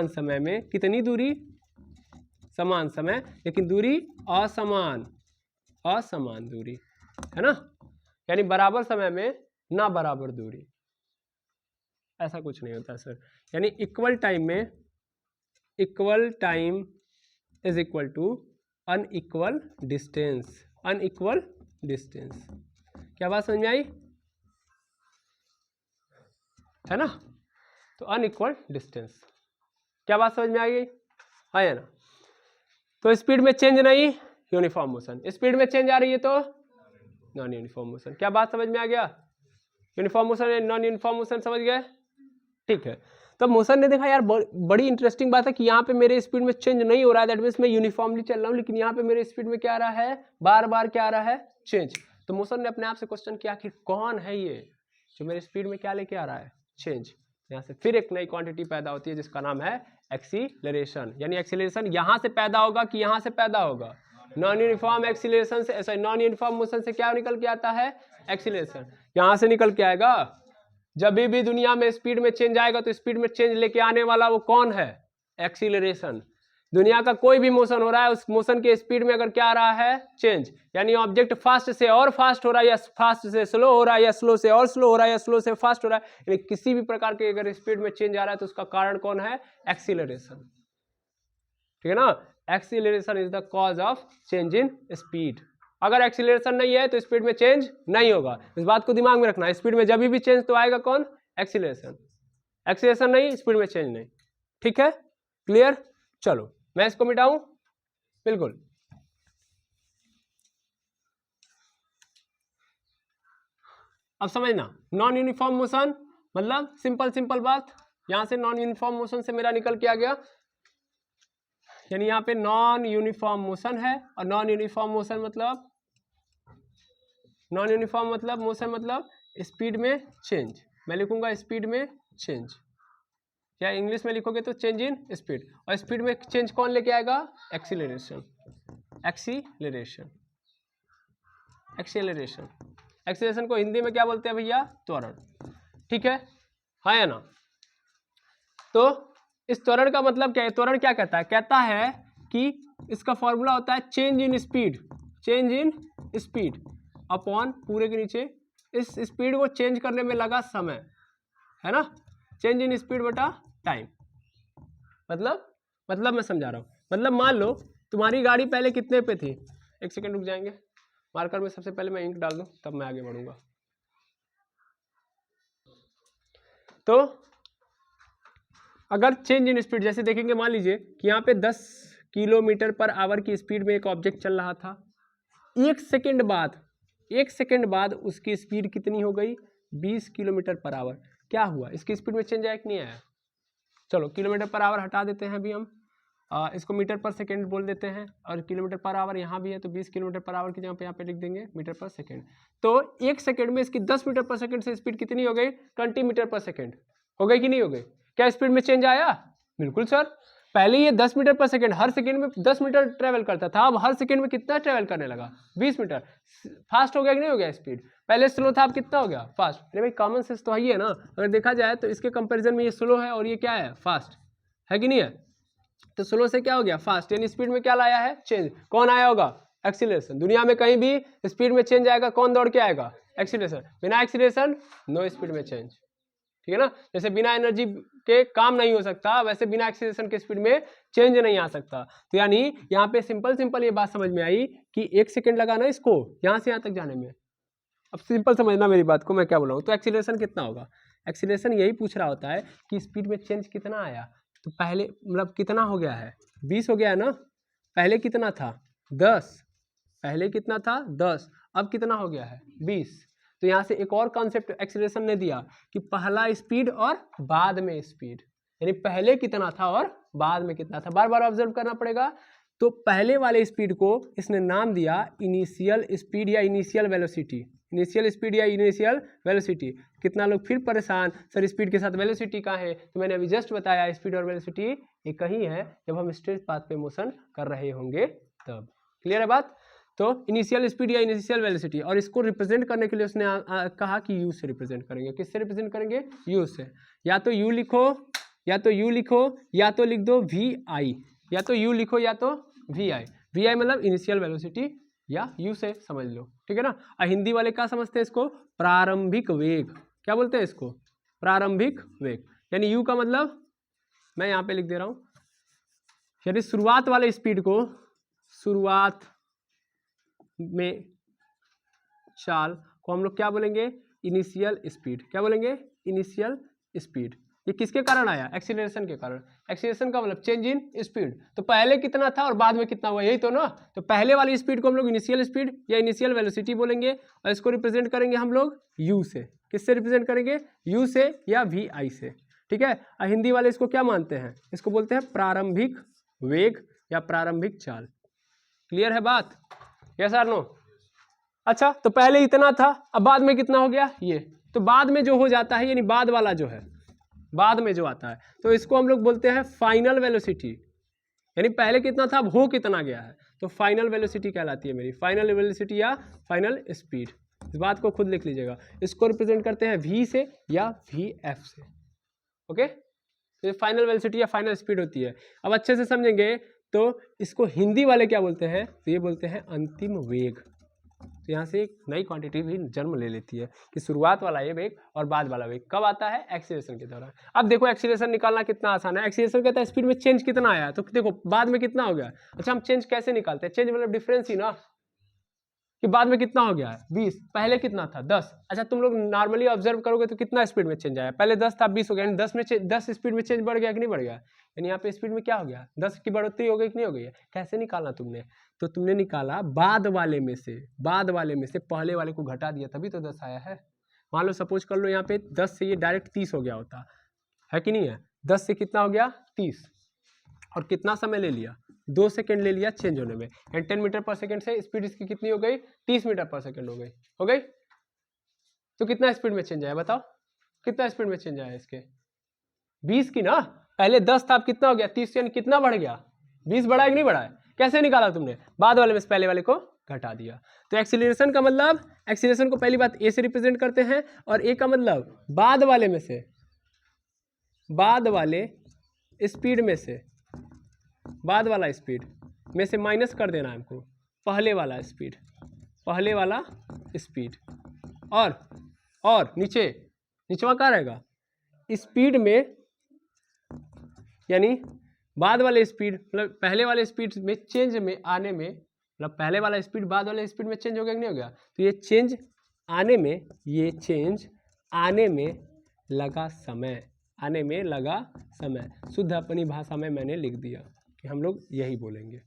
समय में कितनी दूरी, समान समय लेकिन दूरी असमान दूरी, है ना, यानी बराबर समय में ना बराबर दूरी, ऐसा कुछ नहीं होता सर। यानी equal time is equal to unequal distance, क्या बात समझ में आई? है ना, तो अनइक्वल डिस्टेंस, क्या बात समझ में आ गई? है ना। तो स्पीड में चेंज नहीं, यूनिफॉर्म मोशन, स्पीड में चेंज आ रही है तो नॉन यूनिफॉर्म मोशन। क्या बात समझ में आ गया? Uniform motion and non uniform motion समझ गए? ठीक है। तो मोशन ने देखा यार बड़ी इंटरेस्टिंग बात है कि यहाँ पे मेरे स्पीड में चेंज नहीं हो रहा है, दैट मीन्स मैं यूनिफॉर्मली चल रहा हूँ, लेकिन यहाँ पे मेरे स्पीड में क्या आ रहा है, बार बार क्या आ रहा है, चेंज। तो मोशन ने अपने आप से क्वेश्चन किया कि कौन है ये जो मेरे स्पीड में क्या लेके आ रहा है, चेंज। यहाँ से फिर एक नई क्वांटिटी पैदा होती है जिसका नाम है एक्सीलरेशन, यानी एक्सीलरेशन यहाँ से पैदा होगा कि यहाँ से पैदा होगा, नॉन यूनिफॉर्म एक्सीलरेशन से, सॉरी नॉन यूनिफॉर्म मोशन से क्या निकल के आता है, एक्सीलरेशन यहाँ से निकल के आएगा। जब भी दुनिया में स्पीड में चेंज आएगा तो स्पीड में चेंज लेके आने वाला वो कौन है, एक्सीलरेशन। दुनिया का कोई भी मोशन हो रहा है, उस मोशन के स्पीड में अगर क्या आ रहा है, चेंज, यानी ऑब्जेक्ट फास्ट से और फास्ट हो रहा है या फास्ट से स्लो हो रहा है या स्लो से और स्लो हो रहा है या स्लो से फास्ट हो रहा है, यानी किसी भी प्रकार के अगर स्पीड में चेंज आ रहा है तो उसका कारण कौन है, एक्सीलरेशन। ठीक है ना, acceleration is the cause of change in speed. अगर एक्सीलरेशन नहीं है तो स्पीड में चेंज नहीं होगा, इस बात को दिमाग में रखना। स्पीड में जब भी चेंज तो आएगा कौन, एक्सीलरेशन। एक्सीलरेशन नहीं, स्पीड में चेंज नहीं। ठीक है, क्लियर? चलो मैं इसको मिटाऊं, बिल्कुल। अब समझना, नॉन यूनिफॉर्म मोशन मतलब सिंपल बात, यहां से नॉन यूनिफॉर्म मोशन से मेरा निकल के आ गया, यानी यहाँ पे नॉन यूनिफॉर्म मोशन है, और नॉन यूनिफॉर्म मोशन मतलब स्पीड में चेंज। मैं लिखूंगा स्पीड में चेंज, या इंग्लिश में लिखोगे तो चेंज इन स्पीड, और स्पीड में चेंज कौन लेके आएगा, एक्सीलरेशन। एक्सीलरेशन को हिंदी में क्या बोलते हैं भैया, त्वरण। ठीक है या ना। तो इस त्वरण का मतलब क्या है, त्वरण क्या कहता है, कहता है कि इसका फॉर्मूला होता है चेंज इन स्पीड अपॉन पूरे के नीचे इस स्पीड को चेंज करने में लगा समय, है ना, चेंज इन स्पीड बटा टाइम। मतलब मैं समझा रहा हूँ, मतलब मान लो तुम्हारी गाड़ी पहले कितने पे थी, एक सेकंड रुक जाएंगे, मार्कर में सबसे पहले मैं इंक डाल दूं तब मैं आगे बढ़ूंगा। तो अगर चेंज इन स्पीड जैसे देखेंगे, मान लीजिए कि यहाँ पे 10 किलोमीटर पर आवर की स्पीड में एक ऑब्जेक्ट चल रहा था, एक सेकेंड बाद उसकी स्पीड कितनी हो गई, 20 किलोमीटर पर आवर। क्या हुआ, इसकी स्पीड में चेंज आया कि नहीं आया? चलो किलोमीटर पर आवर हटा देते हैं अभी हम, इसको मीटर पर सेकेंड बोल देते हैं, और किलोमीटर पर आवर यहाँ भी है तो 20 किलोमीटर पर आवर की जगह पे यहाँ पे लिख देंगे मीटर पर सेकेंड। तो एक सेकेंड में इसकी 10 मीटर पर सेकेंड से स्पीड कितनी हो गई, 20 मीटर पर सेकेंड हो गई कि नहीं हो गई? क्या स्पीड में चेंज आया? बिल्कुल सर। पहले ये 10 मीटर पर सेकेंड, हर सेकेंड में 10 मीटर ट्रेवल करता था, अब हर सेकेंड में कितना ट्रेवल करने लगा, 20 मीटर। फास्ट हो गया कि नहीं हो गया स्पीड? पहले स्लो था, अब कितना हो गया, फास्ट। अरे भाई कॉमन सेंस तो है ना, अगर देखा जाए तो इसके कंपैरिजन में ये स्लो है और ये क्या है, फास्ट है कि नहीं है? तो स्लो से क्या हो गया, फास्ट, यानी स्पीड में क्या लाया है, चेंज। कौन आया होगा, एक्सीलरेशन। दुनिया में कहीं भी स्पीड में चेंज आएगा, कौन दौड़ के आएगा, एक्सीलरेशन। बिना एक्सीलरेशन नो स्पीड में चेंज, ठीक है ना। जैसे बिना एनर्जी के काम नहीं हो सकता, वैसे बिना एक्सीलरेशन के स्पीड में चेंज नहीं आ सकता। तो यानी यहाँ पे सिंपल ये बात समझ में आई कि 1 सेकेंड लगा ना इसको यहाँ से यहाँ तक जाने में। अब सिंपल समझना मेरी बात को, मैं क्या बोल रहा हूँ। तो एक्सीलरेशन कितना होगा, एक्सीलरेशन यही पूछ रहा होता है कि स्पीड में चेंज कितना आया। तो पहले मतलब कितना हो गया है, 20 हो गया है ना, पहले कितना था 10, पहले कितना था 10, अब कितना हो गया है 20। तो यहाँ से एक और कॉन्सेप्ट एक्सीलरेशन ने दिया कि पहला स्पीड और बाद में स्पीड, यानी पहले कितना था और बाद में कितना था, बार बार ऑब्जर्व करना पड़ेगा। तो पहले वाले स्पीड को इसने नाम दिया इनिशियल स्पीड या इनिशियल वेलोसिटी, इनिशियल स्पीड या इनिशियल वेलोसिटी। कितना लोग फिर परेशान, सर स्पीड के साथ वेलोसिटी कहाँ है? तो मैंने अभी जस्ट बताया स्पीड और वेलोसिटी एक ही है जब हम स्ट्रेट पाथ पे मोशन कर रहे होंगे तब। क्लियर है बात? तो इनिशियल स्पीड या इनिशियल वेलोसिटी, और इसको रिप्रेजेंट करने के लिए उसने कहा कि यू से रिप्रेजेंट करेंगे। किससे रिप्रेजेंट करेंगे, यू से। या तो यू लिखो, या तो यू लिखो, या तो लिख दो वी आई, या तो यू लिखो या तो वी आई। वी आई मतलब इनिशियल वेलोसिटी, या यू से समझ लो, ठीक है ना। हिंदी वाले क्या समझते हैं इसको, प्रारंभिक वेग। क्या बोलते हैं इसको, प्रारंभिक वेग। यानी यू का मतलब मैं यहाँ पे लिख दे रहा हूँ, यानी शुरुआत वाले स्पीड को, शुरुआत में चाल को हम लोग क्या बोलेंगे, इनिशियल स्पीड। क्या बोलेंगे, इनिशियल स्पीड। ये किसके कारण आया, एक्सीलरेशन के कारण। एक्सीलरेशन का मतलब चेंज इन स्पीड। तो पहले कितना था और बाद में कितना हुआ, यही तो ना। तो पहले वाली स्पीड को हम लोग इनिशियल स्पीड या इनिशियल वेलोसिटी बोलेंगे, और इसको रिप्रेजेंट करेंगे हम लोग यू से। किससे रिप्रेजेंट करेंगे, यू से या वी आई से, ठीक है। और हिंदी वाले इसको क्या मानते हैं, इसको बोलते हैं प्रारंभिक वेग या प्रारंभिक चाल। क्लियर है बात, यस और नो? अच्छा, तो पहले इतना था, अब बाद में कितना हो गया ये। तो बाद में जो हो जाता है, यानी बाद वाला जो है, बाद में जो आता है, तो इसको हम लोग बोलते हैं फाइनल वेलोसिटी। यानी पहले कितना था, अब हो कितना गया है, तो फाइनल वेलोसिटी कहलाती है मेरी, फाइनल वेलोसिटी या फाइनल स्पीड। इस बात को खुद लिख लीजिएगा। इसको रिप्रेजेंट करते हैं वी से या वी एफ से, ओके। तो फाइनल वेलोसिटी या फाइनल स्पीड होती है। अब अच्छे से समझेंगे तो इसको हिंदी वाले क्या बोलते हैं, तो ये बोलते हैं अंतिम वेग। तो यहाँ से एक नई क्वांटिटी भी जन्म ले लेती है कि शुरुआत वाला ये वेग और बाद वाला वेग कब आता है, एक्सीलरेशन के दौरान। अब देखो एक्सीलरेशन निकालना कितना आसान है। एक्सीलरेशन कहता है स्पीड में चेंज कितना आया, तो देखो बाद में कितना हो गया। अच्छा, हम चेंज कैसे निकालते हैं, चेंज मतलब डिफरेंस ही ना, कि बाद में कितना हो गया है 20, पहले कितना था 10। अच्छा, तुम लोग नॉर्मली ऑब्जर्व करोगे तो कितना स्पीड में चेंज आया, पहले 10 था 20 हो गया, यानी 10 स्पीड में चेंज बढ़ गया कि नहीं बढ़ गया, यानी यहाँ पे स्पीड में क्या हो गया, 10 की बढ़ोतरी हो गई कि नहीं हो गई है। कैसे निकाला तुमने, तो तुमने निकाला बाद वाले में से, बाद वाले में से पहले वाले को घटा दिया, तभी तो 10 आया है। मान लो सपोज कर लो यहाँ पे 10 से ये डायरेक्ट 30 हो गया होता है कि नहीं है, 10 से कितना हो गया 30, और कितना समय ले लिया, 2 सेकेंड ले लिया चेंज होने में। एंड 10 मीटर पर सेकेंड से स्पीड इसकी कितनी हो गई, 30 मीटर पर सेकेंड हो गई। तो कितना स्पीड में चेंज आया, बताओ कितना स्पीड में चेंज आया इसके, 20 की ना। पहले 10 था, अब कितना हो गया 30, यानी कितना बढ़ गया, 20 बढ़ा है कि नहीं बढ़ा है। कैसे निकाला तुमने, बाद वाले में से पहले वाले को घटा दिया। तो एक्सीलरेशन का मतलब, एक्सीलरेशन को पहली बात ए से रिप्रेजेंट करते हैं, और ए का मतलब बाद वाले में से, बाद वाले स्पीड में से, बाद वाला स्पीड में से माइनस कर देना है हमको पहले वाला स्पीड, पहले वाला स्पीड। और नीचे, नीचवा क्या रहेगा, स्पीड में, यानी बाद वाले स्पीड मतलब पहले वाले स्पीड में चेंज में आने में, मतलब पहले वाला स्पीड बाद वाले स्पीड में चेंज हो गया कि नहीं हो गया। तो ये चेंज आने में, ये चेंज आने में लगा समय, आने में लगा समय। शुद्ध अपनी भाषा में मैंने लिख दिया कि हम लोग यही बोलेंगे,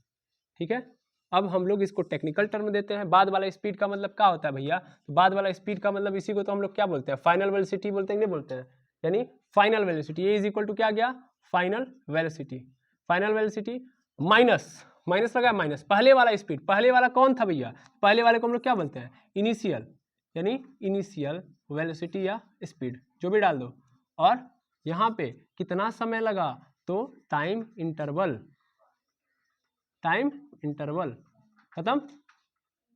ठीक है। अब हम लोग इसको टेक्निकल टर्म देते हैं। बाद वाला स्पीड का मतलब क्या होता है भैया? तो बाद वाला स्पीड का मतलब इसी को तो हम लोग क्या बोलते हैं? फाइनल वेलोसिटी बोलते हैं, नहीं बोलते हैं? यानी फाइनल वेलोसिटी ये इज इक्वल टू क्या गया? Final velocity. Final velocity minus लगा माइनस पहले वाला स्पीड। पहले वाला कौन था भैया? पहले वाले को हम लोग क्या बोलते हैं? इनिशियल, यानी इनिशियल वेलोसिटी या स्पीड जो भी डाल दो। और यहाँ पे कितना समय लगा? तो टाइम इंटरवल खत्म।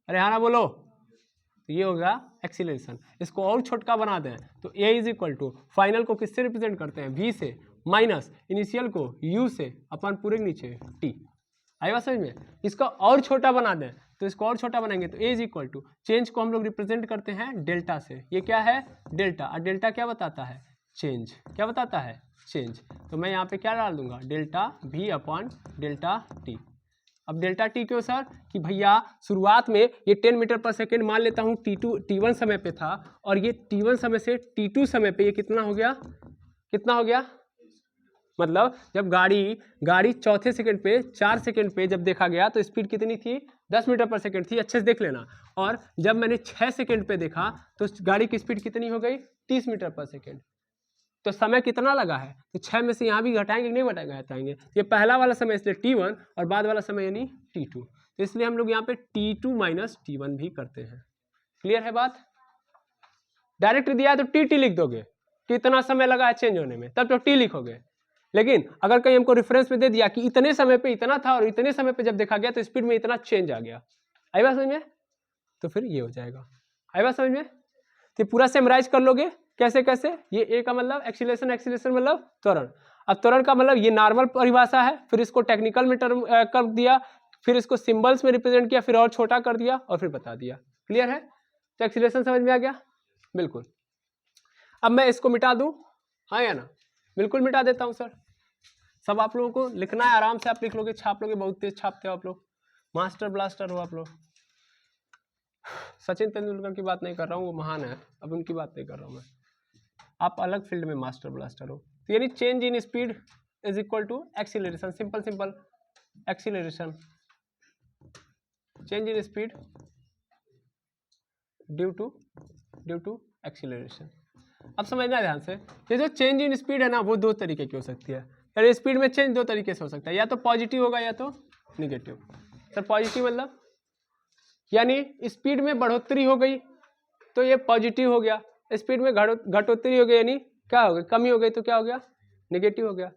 अरे हाँ ना बोलो। तो ये होगा एक्सीलरेशन। इसको और छोटा बना दें तो a is equal to final को किससे रिप्रेजेंट करते हैं? v से, माइनस इनिशियल को u से अपन पूरे नीचे t। आई बात समझ में? इसका और छोटा बना दें तो इसको और छोटा बनाएंगे तो a is equal to change को हम लोग रिप्रेजेंट करते हैं डेल्टा से। ये क्या है? डेल्टा। और डेल्टा क्या बताता है? चेंज। क्या बताता है? चेंज। तो मैं यहाँ पे क्या डाल दूंगा? Delta v upon delta t। अब डेल्टा टी क्यों सर? कि भैया शुरुआत में ये 10 मीटर पर सेकेंड मान लेता हूँ T1 समय पे था, और ये T1 समय से T2 समय पे ये कितना हो गया? कितना हो गया? मतलब जब गाड़ी चौथे सेकंड पे 4 सेकंड पे जब देखा गया तो स्पीड कितनी थी? 10 मीटर पर सेकंड थी। अच्छे से देख लेना। और जब मैंने 6 सेकंड पे देखा तो गाड़ी की स्पीड कितनी हो गई? 30 मीटर पर सेकंड। तो समय कितना लगा है? तो 6 में से यहाँ भी घटाएंगे कि नहीं घटाएंगे? ये पहला वाला समय इसलिए T1 और बाद वाला समय यानी T2। तो इसलिए हम लोग यहाँ पे T2 माइनस T1 भी करते हैं। क्लियर है बात? डायरेक्ट दिया है तो TT लिख दोगे, कितना समय लगा है चेंज होने में, तब तो T लिखोगे। लेकिन अगर कहीं हमको रेफरेंस में दे दिया कि इतने समय पे इतना था और इतने समय पे जब देखा गया तो स्पीड में इतना चेंज आ गया, आई बात समझ में? तो फिर ये हो जाएगा। आई बात समझ में? तो पूरा सेमराइज कर लोगे कैसे कैसे? ये ए का मतलब एक्सीलरेशन, एक्सीलरेशन मतलब त्वरण। अब त्वरण का मतलब ये नॉर्मल परिभाषा है, फिर इसको टेक्निकल में टर्म कर दिया, फिर इसको सिंबल्स में रिप्रेजेंट किया, फिर और छोटा कर दिया और फिर बता दिया। क्लियर है? तो एक्सीलरेशन समझ में आ गया? बिल्कुल। अब मैं इसको मिटा दूं, हाँ या ना? बिल्कुल मिटा देता हूं सर। सब आप लोगों को लिखना है, आराम से आप लिख लोगे, छाप लोगे, बहुत तेज छापते हो आप लोग, मास्टर ब्लास्टर हो आप लोग। सचिन तेंदुलकर की बात नहीं कर रहा हूँ, वो महान है, अब उनकी बात नहीं कर रहा हूँ मैं। आप अलग फील्ड में मास्टर ब्लास्टर हो। तो यानी change in speed is equal to acceleration. Simple acceleration, change in speed due to acceleration. अब समझना ध्यान से, ये जो चेंज इन स्पीड है ना, वो दो तरीके की हो सकती है। यानी स्पीड में चेंज दो तरीके से हो सकता है, या तो पॉजिटिव होगा या तो निगेटिव। सर पॉजिटिव मतलब यानी स्पीड में बढ़ोतरी हो गई तो ये पॉजिटिव हो गया, स्पीड में घटोतरी हो गई यानी क्या हो गई? कमी हो गई, तो क्या हो गया? नेगेटिव हो गया।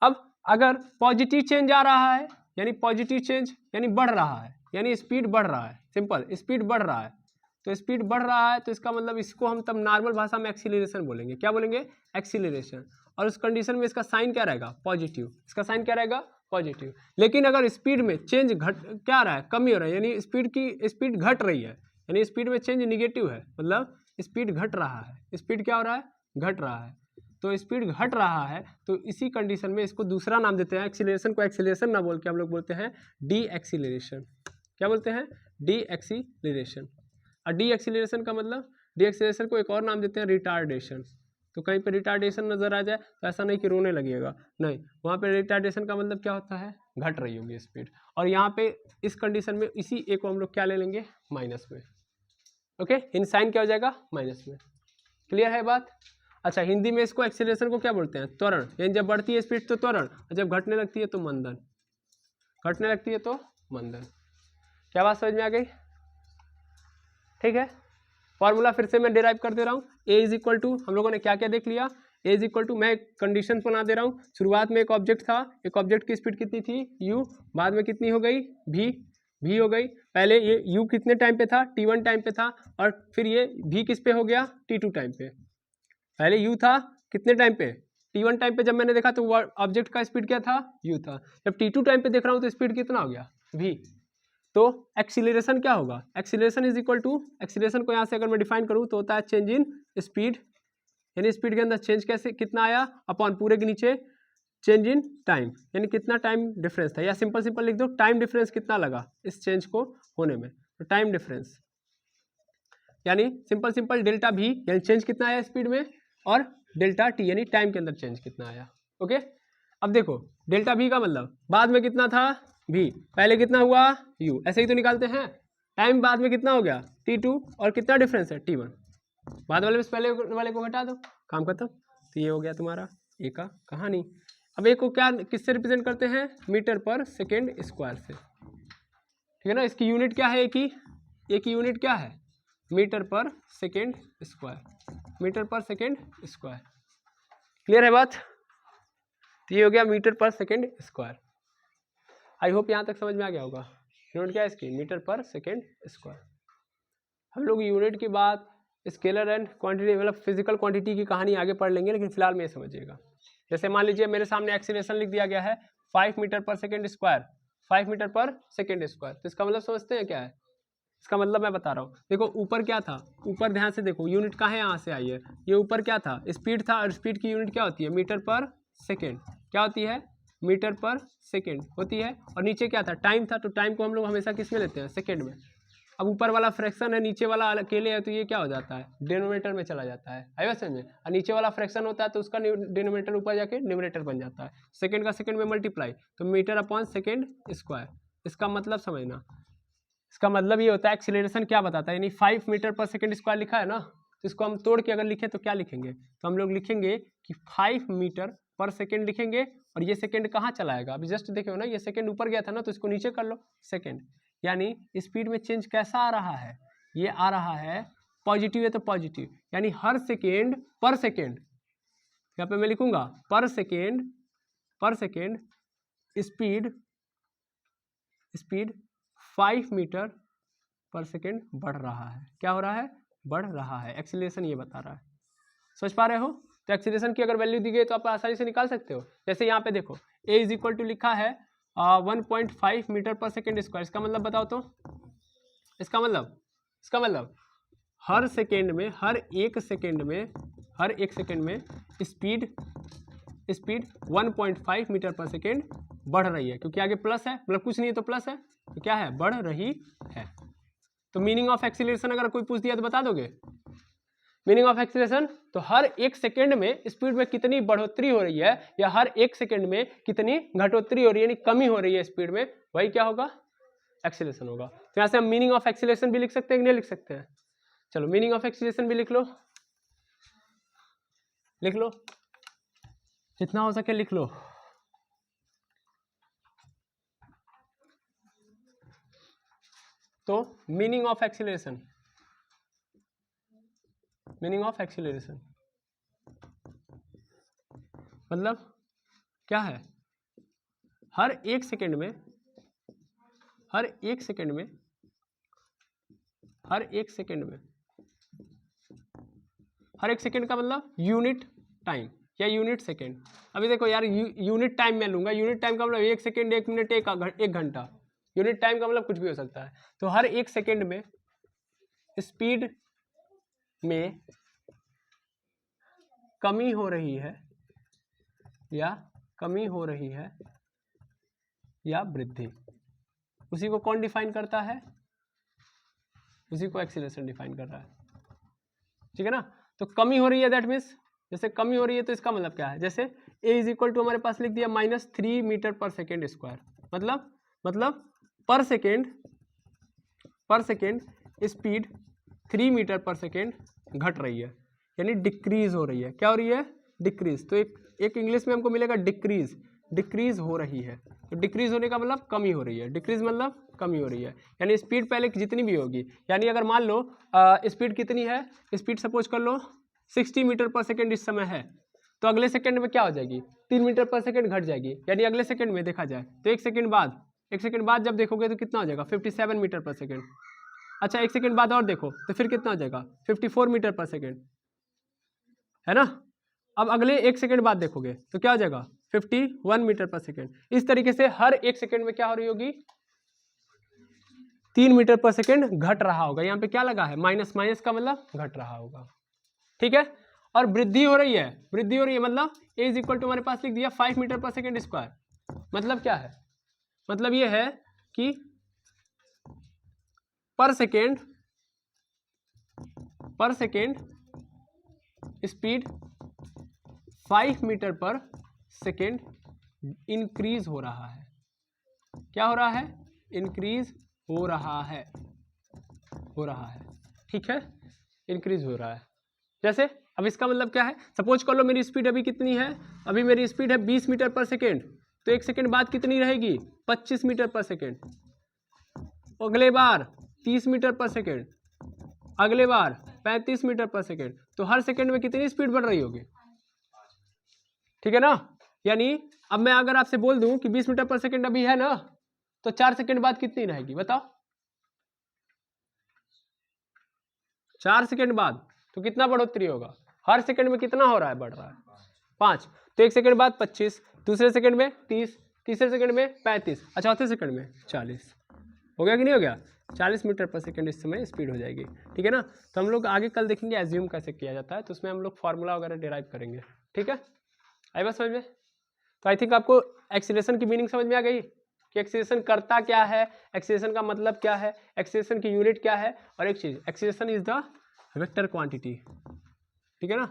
अब अगर पॉजिटिव चेंज आ रहा है यानी पॉजिटिव चेंज यानी बढ़ रहा है, यानी स्पीड बढ़ रहा है, सिंपल स्पीड बढ़ रहा है। तो स्पीड बढ़ रहा है तो इसका मतलब इसको हम तब नॉर्मल भाषा में एक्सीलरेशन बोलेंगे। क्या बोलेंगे? एक्सीलरेशन। और उस कंडीशन में इसका साइन क्या रहेगा? पॉजिटिव। इसका साइन क्या रहेगा? पॉजिटिव। लेकिन अगर स्पीड में चेंज क्या रहा है? कमी हो रहा है, यानी स्पीड घट रही है, यानी स्पीड में चेंज निगेटिव है, मतलब स्पीड घट रहा है। स्पीड क्या हो रहा है? घट रहा है। तो स्पीड घट रहा है तो इसी कंडीशन में इसको दूसरा नाम देते हैं। एक्सीलरेशन को एक्सीलरेशन ना बोल के हम लोग बोलते हैं डी एक्सीलरेशन। क्या बोलते हैं? D acceleration. और डी एक्सीलरेशन का मतलब, डी एक्सीलरेशन को एक और नाम देते हैं रिटार्डेशन। तो कहीं पे रिटार्डेशन नजर आ जाए तो ऐसा नहीं कि रोने लगेगा, नहीं, वहाँ पे रिटार्डेशन का मतलब क्या होता है? घट रही होगी स्पीड। और यहाँ पे इस कंडीशन में इसी ए को हम लोग क्या ले लेंगे? माइनस में। ओके, इन साइन क्या हो जाएगा? माइनस में। क्लियर है बात? अच्छा, हिंदी में इसको एक्सीलरेशन को क्या बोलते हैं? त्वरण। यानी जब बढ़ती है स्पीड तो त्वरण, और जब घटने लगती है तो मंदन। घटने लगती है तो मंदन। क्या बात समझ में आ गई? ठीक है, फॉर्मूला फिर से मैं डिराइव कर दे रहा हूँ। ए इज इक्वल टू, हम लोगों ने क्या क्या देख लिया? ए इज इक्वल टू, मैं कंडीशन बना दे रहा हूँ। शुरुआत में एक ऑब्जेक्ट था, एक ऑब्जेक्ट की स्पीड कितनी थी? u, बाद में कितनी हो गई? v हो गई। पहले ये u कितने टाइम पे था? t1 टाइम पे था, और फिर ये v किस पे हो गया? t2 टाइम पे। पहले u था कितने टाइम पे? t1 टाइम पे जब मैंने देखा तो ऑब्जेक्ट का स्पीड क्या था? u था। जब t2 टाइम पे देख रहा हूँ तो स्पीड कितना हो गया? v। तो एक्सीलरेशन क्या होगा? Acceleration is equal to, acceleration को यहाँ से अगर मैं डिफाइन करूँ तो होता है चेंज इन स्पीड, यानी स्पीड के अंदर चेंज कैसे कितना आया अपॉन पूरे के नीचे चेंज इन टाइम, यानी कितना टाइम डिफरेंस था, या सिंपल लिख दो टाइम डिफरेंस कितना लगा इस चेंज को होने में। तो टाइम डिफरेंस यानी सिंपल डेल्टा भी, यानी चेंज कितना आया स्पीड में, और डेल्टा टी यानी टाइम के अंदर चेंज कितना आया। ओके, अब देखो डेल्टा v का मतलब बाद में कितना था v, पहले कितना हुआ u, ऐसे ही तो निकालते हैं। टाइम बाद में कितना हो गया t2 और कितना डिफरेंस है t1, बाद वाले में पहले वाले को घटा दो, काम खत्म। तो ये हो गया तुम्हारा ए का कहानी। अब एक को क्या किससे रिप्रेजेंट करते हैं, मीटर पर सेकेंड स्क्वायर से, ठीक है ना। इसकी यूनिट क्या है, एक की यूनिट क्या है, मीटर पर सेकेंड स्क्वायर, मीटर पर सेकेंड स्क्वायर। क्लियर है बात, तो ये हो गया मीटर पर सेकेंड स्क्वायर। आई होप यहाँ तक समझ में आ गया होगा। यूनिट क्या है इसकी, मीटर पर सेकेंड स्क्वायर। हम लोग यूनिट की बात स्केलर एंड क्वांटिटी मतलब फिजिकल क्वांटिटी की कहानी आगे पढ़ लेंगे, लेकिन फिलहाल में ये समझिएगा। जैसे मान लीजिए मेरे सामने एक्सीलरेशन लिख दिया गया है 5 मीटर पर सेकेंड स्क्वायर, 5 मीटर पर सेकेंड स्क्वायर, तो इसका मतलब समझते हैं क्या है, इसका मतलब मैं बता रहा हूँ। देखो ऊपर क्या था, ऊपर ध्यान से देखो यूनिट कहाँ है, यहाँ से आई है, ये ऊपर क्या था, स्पीड था, और स्पीड की यूनिट क्या होती है, मीटर पर सेकेंड, क्या होती है, मीटर पर सेकेंड होती है। और नीचे क्या था, टाइम था, तो टाइम को हम लोग हमेशा किस में लेते हैं, सेकेंड में। अब ऊपर वाला फ्रैक्शन है, नीचे वाला अकेले है, तो ये क्या हो जाता है, डिनोमिनेटर में चला जाता है, आई बात समझे। और नीचे वाला फ्रैक्शन होता है तो उसका डिनोमिनेटर ऊपर जाके न्यूमरेटर बन जाता है, सेकंड का सेकंड में मल्टीप्लाई, तो मीटर अपॉन सेकंड स्क्वायर। इसका मतलब समझना, इसका मतलब ये होता है एक्सीलरेशन क्या बताता है, यानी 5 मीटर पर सेकंड स्क्वायर लिखा है ना, तो इसको हम तोड़ के अगर लिखें तो क्या लिखेंगे, तो हम लोग लिखेंगे कि 5 मीटर पर सेकंड लिखेंगे, और ये सेकंड कहाँ चलाएगा, अभी जस्ट देखो ना, ये सेकंड ऊपर गया था ना, तो इसको नीचे कर लो सेकंड, यानी स्पीड में चेंज कैसा आ रहा है, ये आ रहा है पॉजिटिव है, तो पॉजिटिव, यानी हर सेकेंड पर सेकेंड, यहाँ पे मैं लिखूंगा पर सेकेंड स्पीड 5 मीटर पर सेकेंड बढ़ रहा है। क्या हो रहा है, बढ़ रहा है, एक्सीलरेशन ये बता रहा है। समझ पा रहे हो, तो एक्सीलरेशन की अगर वैल्यू दी गई तो आप आसानी से निकाल सकते हो। जैसे यहाँ पे देखो a इज इक्वल टू लिखा है 1.5 मीटर पर सेकेंड स्क्वायर, इसका मतलब बताओ तो, इसका मतलब हर सेकेंड में, हर एक सेकेंड में स्पीड 1.5 मीटर पर सेकेंड बढ़ रही है, क्योंकि आगे प्लस है, मतलब कुछ नहीं है तो प्लस है, तो क्या है, बढ़ रही है। तो मीनिंग ऑफ एक्सीलरेशन अगर कोई पूछ दिया तो बता दोगे, मीनिंग ऑफ एक्सीलरेशन, तो हर एक सेकेंड में स्पीड में कितनी बढ़ोतरी हो रही है, या हर एक सेकेंड में कितनी घटोतरी हो रही है, यानी कमी हो रही है स्पीड में, वही क्या होगा, एक्सीलरेशन होगा। तो यहाँ से हम मीनिंग ऑफ एक्सीलरेशन भी लिख सकते हैं कि नहीं लिख सकते हैं, चलो मीनिंग ऑफ एक्सीलरेशन भी लिख लो, जितना हो सके लिख लो। तो मीनिंग ऑफ एक्सीलरेशन मतलब क्या है, हर एक सेकेंड में का मतलब यूनिट टाइम या यूनिट सेकेंड। अभी देखो यार यूनिट टाइम मैं लूंगा, यूनिट टाइम का मतलब 1 सेकेंड, 1 मिनट, 1 घंटा, यूनिट टाइम का मतलब कुछ भी हो सकता है। तो हर एक सेकेंड में स्पीड में कमी हो रही है या वृद्धि, उसी को कौन डिफाइन करता है, उसी को एक्सीलरेशन डिफाइन कर रहा है, ठीक है ना। तो कमी हो रही है, दैट मीन्स जैसे कमी हो रही है तो इसका मतलब क्या है, जैसे a इज इक्वल टू हमारे पास लिख दिया -3 मीटर पर सेकेंड स्क्वायर, मतलब पर सेकेंड स्पीड 3 मीटर पर सेकेंड घट रही है, यानी डिक्रीज हो रही है। क्या हो रही है, डिक्रीज। तो एक इंग्लिश में हमको मिलेगा डिक्रीज हो रही है। तो डिक्रीज होने का मतलब कमी हो रही है, डिक्रीज मतलब कमी हो रही है, यानी स्पीड पहले जितनी भी होगी, यानी अगर मान लो स्पीड कितनी है, स्पीड सपोज कर लो 60 मीटर पर सेकेंड इस समय है, तो अगले सेकेंड में क्या हो जाएगी, 3 मीटर पर सेकेंड घट जाएगी, यानी अगले सेकेंड में देखा जाए तो एक सेकेंड बाद जब देखोगे तो कितना हो जाएगा, 57 मीटर पर सेकेंड। अच्छा एक सेकेंड बाद और देखो तो फिर कितना हो जाएगा, 54 मीटर पर सेकेंड, है ना। अब अगले एक सेकेंड बाद देखोगे तो क्या हो जाएगा, 51 मीटर पर सेकेंड। इस तरीके से हर एक सेकेंड में क्या हो रही होगी, 3 मीटर पर सेकेंड घट रहा होगा। यहाँ पे क्या लगा है, माइनस का मतलब घट रहा होगा, ठीक है। और वृद्धि हो रही है मतलब a इज इक्वल टू हमारे पास लिख दिया 5 मीटर पर सेकेंड स्क्वायर। मतलब क्या है, मतलब ये है कि पर सेकेंड स्पीड 5 मीटर पर सेकेंड इंक्रीज हो रहा है। क्या हो रहा है? इंक्रीज हो रहा है, ठीक है, इंक्रीज हो रहा है। जैसे अब इसका मतलब क्या है, सपोज कर लो मेरी स्पीड अभी कितनी है, अभी मेरी स्पीड है 20 मीटर पर सेकेंड, तो 1 सेकेंड बाद कितनी रहेगी? 25 मीटर पर सेकेंड। अगले बार 30 मीटर पर सेकेंड, अगले बार 35 मीटर पर सेकेंड, तो हर सेकेंड में कितनी स्पीड बढ़ रही होगी? ठीक है ना। यानी अब मैं अगर आपसे बोल दूं कि 20 मीटर पर सेकेंड अभी है ना, तो 4 सेकेंड बाद कितनी रहेगी बताओ? 4 सेकेंड बाद तो कितना बढ़ोतरी होगा? हर सेकेंड में कितना हो रहा है? बढ़ रहा है 5। तो 1 सेकेंड बाद 25, दूसरे सेकेंड में 30, तीसरे सेकेंड में 35, और चौथे सेकेंड में 40। हो गया कि नहीं हो गया? 40 मीटर पर सेकेंड इस समय स्पीड हो जाएगी, ठीक है ना। तो हम लोग आगे कल देखेंगे एज्यूम कैसे किया जाता है, तो उसमें हम लोग फार्मूला वगैरह डिराइव करेंगे, ठीक है। आई बात समझ में? तो आई थिंक आपको एक्सीलरेशन की मीनिंग समझ में आ गई कि एक्सीलरेशन करता क्या है, एक्सीलरेशन का मतलब क्या है, एक्सीलरेशन की यूनिट क्या है, और एक चीज, acceleration is the vector quantity, ठीक है ना।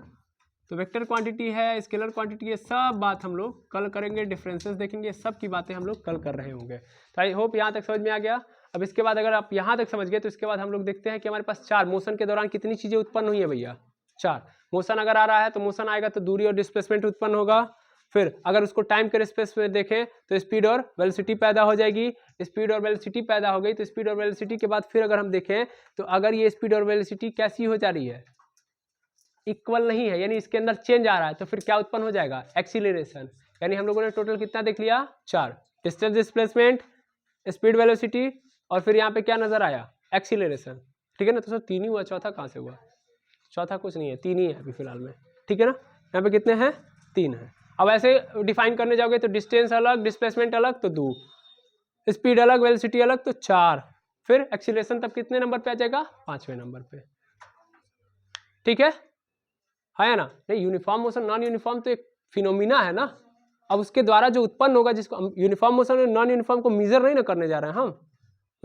तो वेक्टर क्वांटिटी है, स्केलर क्वांटिटी है, सब बात हम लोग कल करेंगे, डिफरेंसेस देखेंगे, सब की बातें हम लोग कल कर रहे होंगे। तो आई होप यहाँ तक समझ में आ गया। अब इसके बाद अगर आप यहाँ तक समझ गए तो इसके बाद हम लोग देखते हैं कि हमारे पास 4 मोशन के दौरान कितनी चीजें उत्पन्न हुई है भैया? 4 मोशन अगर आ रहा है तो मोशन आएगा तो दूरी और डिस्प्लेसमेंट उत्पन्न होगा। फिर अगर उसको टाइम के स्पेस में देखें तो स्पीड और वेलोसिटी पैदा हो जाएगी। स्पीड और वेलोसिटी पैदा हो गई तो स्पीड और वेलोसिटी के बाद फिर अगर हम देखें तो अगर ये स्पीड और वेलोसिटी कैसी हो जा रही है? इक्वल नहीं है, यानी इसके अंदर चेंज आ रहा है, तो फिर क्या उत्पन्न हो जाएगा? एक्सीलरेशन। यानी हम लोगों ने टोटल कितना देख लिया? 4, डिस्टेंस डिस्प्लेसमेंट, स्पीड वेलोसिटी, और फिर यहाँ पे क्या नजर आया? एक्सीलरेशन, ठीक है ना। तो सब 3 ही हुआ, चौथा कहाँ से हुआ? चौथा कुछ नहीं है, 3 ही है अभी फिलहाल में, ठीक है ना। यहाँ पे कितने हैं? 3 है। अब ऐसे डिफाइन करने जाओगे तो डिस्टेंस अलग, डिस्प्लेसमेंट अलग तो 2, स्पीड अलग, वेलोसिटी अलग तो 4, फिर एक्सीलरेशन तब कितने नंबर पे आ जाएगा? 5वें नंबर पे, ठीक है या ना। नहीं, यूनिफॉर्म मोशन नॉन यूनिफॉर्म तो एक फिनोमिना है ना। अब उसके द्वारा जो उत्पन्न होगा, जिसको हम यूनिफॉर्म मोशन और नॉन यूनिफॉर्म को मेजर नहीं ना करने जा रहे हैं हम,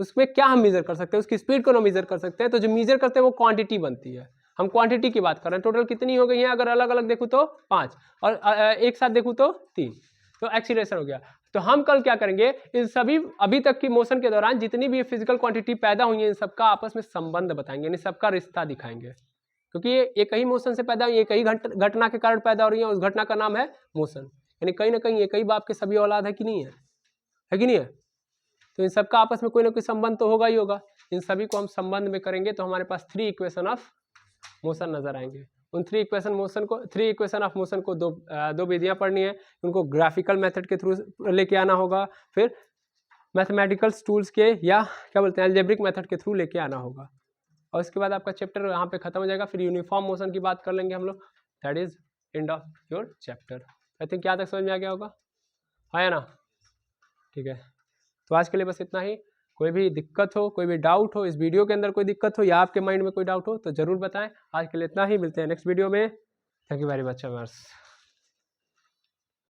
उसमें क्या हम मेजर कर सकते हैं? उसकी स्पीड को ना मेजर कर सकते हैं, तो जो मेजर करते हैं वो क्वांटिटी बनती है। हम क्वांटिटी की बात कर रहे हैं। टोटल कितनी हो गई है? अगर अलग अलग देखूँ तो 5, और एक साथ देखूँ तो 3, तो एक्सीलरेशन हो गया। तो हम कल क्या करेंगे, इन सभी अभी तक की मोशन के दौरान जितनी भी फिजिकल क्वांटिटी पैदा हुई है, इन सबका आपस में संबंध बताएंगे, यानी सबका रिश्ता दिखाएंगे, क्योंकि ये एक ही मोशन से पैदा हुई, एक ही घटना के कारण पैदा हो रही है, उस घटना का नाम है मोशन। यानी कहीं ना कहीं एक ही बाप के सभी औलाद है कि नहीं है? है कि नहीं है? तो इन सबका आपस में कोई ना कोई संबंध तो होगा ही होगा। इन सभी को हम संबंध में करेंगे तो हमारे पास 3 इक्वेशन ऑफ मोशन नजर आएंगे। उन 3 इक्वेशन ऑफ मोशन को दो विधियां पढ़नी है। उनको ग्राफिकल मेथड के थ्रू लेके आना होगा, फिर मैथमेटिकल टूल्स के या क्या बोलते हैं अलजेब्रिक मेथड के थ्रू लेके आना होगा, और इसके बाद आपका चैप्टर यहाँ पे खत्म हो जाएगा। फिर यूनिफॉर्म मोशन की बात कर लेंगे हम लोग। That is end of your chapter. I think यहाँ तक समझ में आ गया होगा, है ना? ठीक है, तो आज के लिए बस इतना ही। कोई भी दिक्कत हो, कोई भी डाउट हो, इस वीडियो के अंदर कोई दिक्कत हो या आपके माइंड में कोई डाउट हो तो जरूर बताएं। आज के लिए इतना ही, मिलते हैं नेक्स्ट वीडियो में। Thank you very much.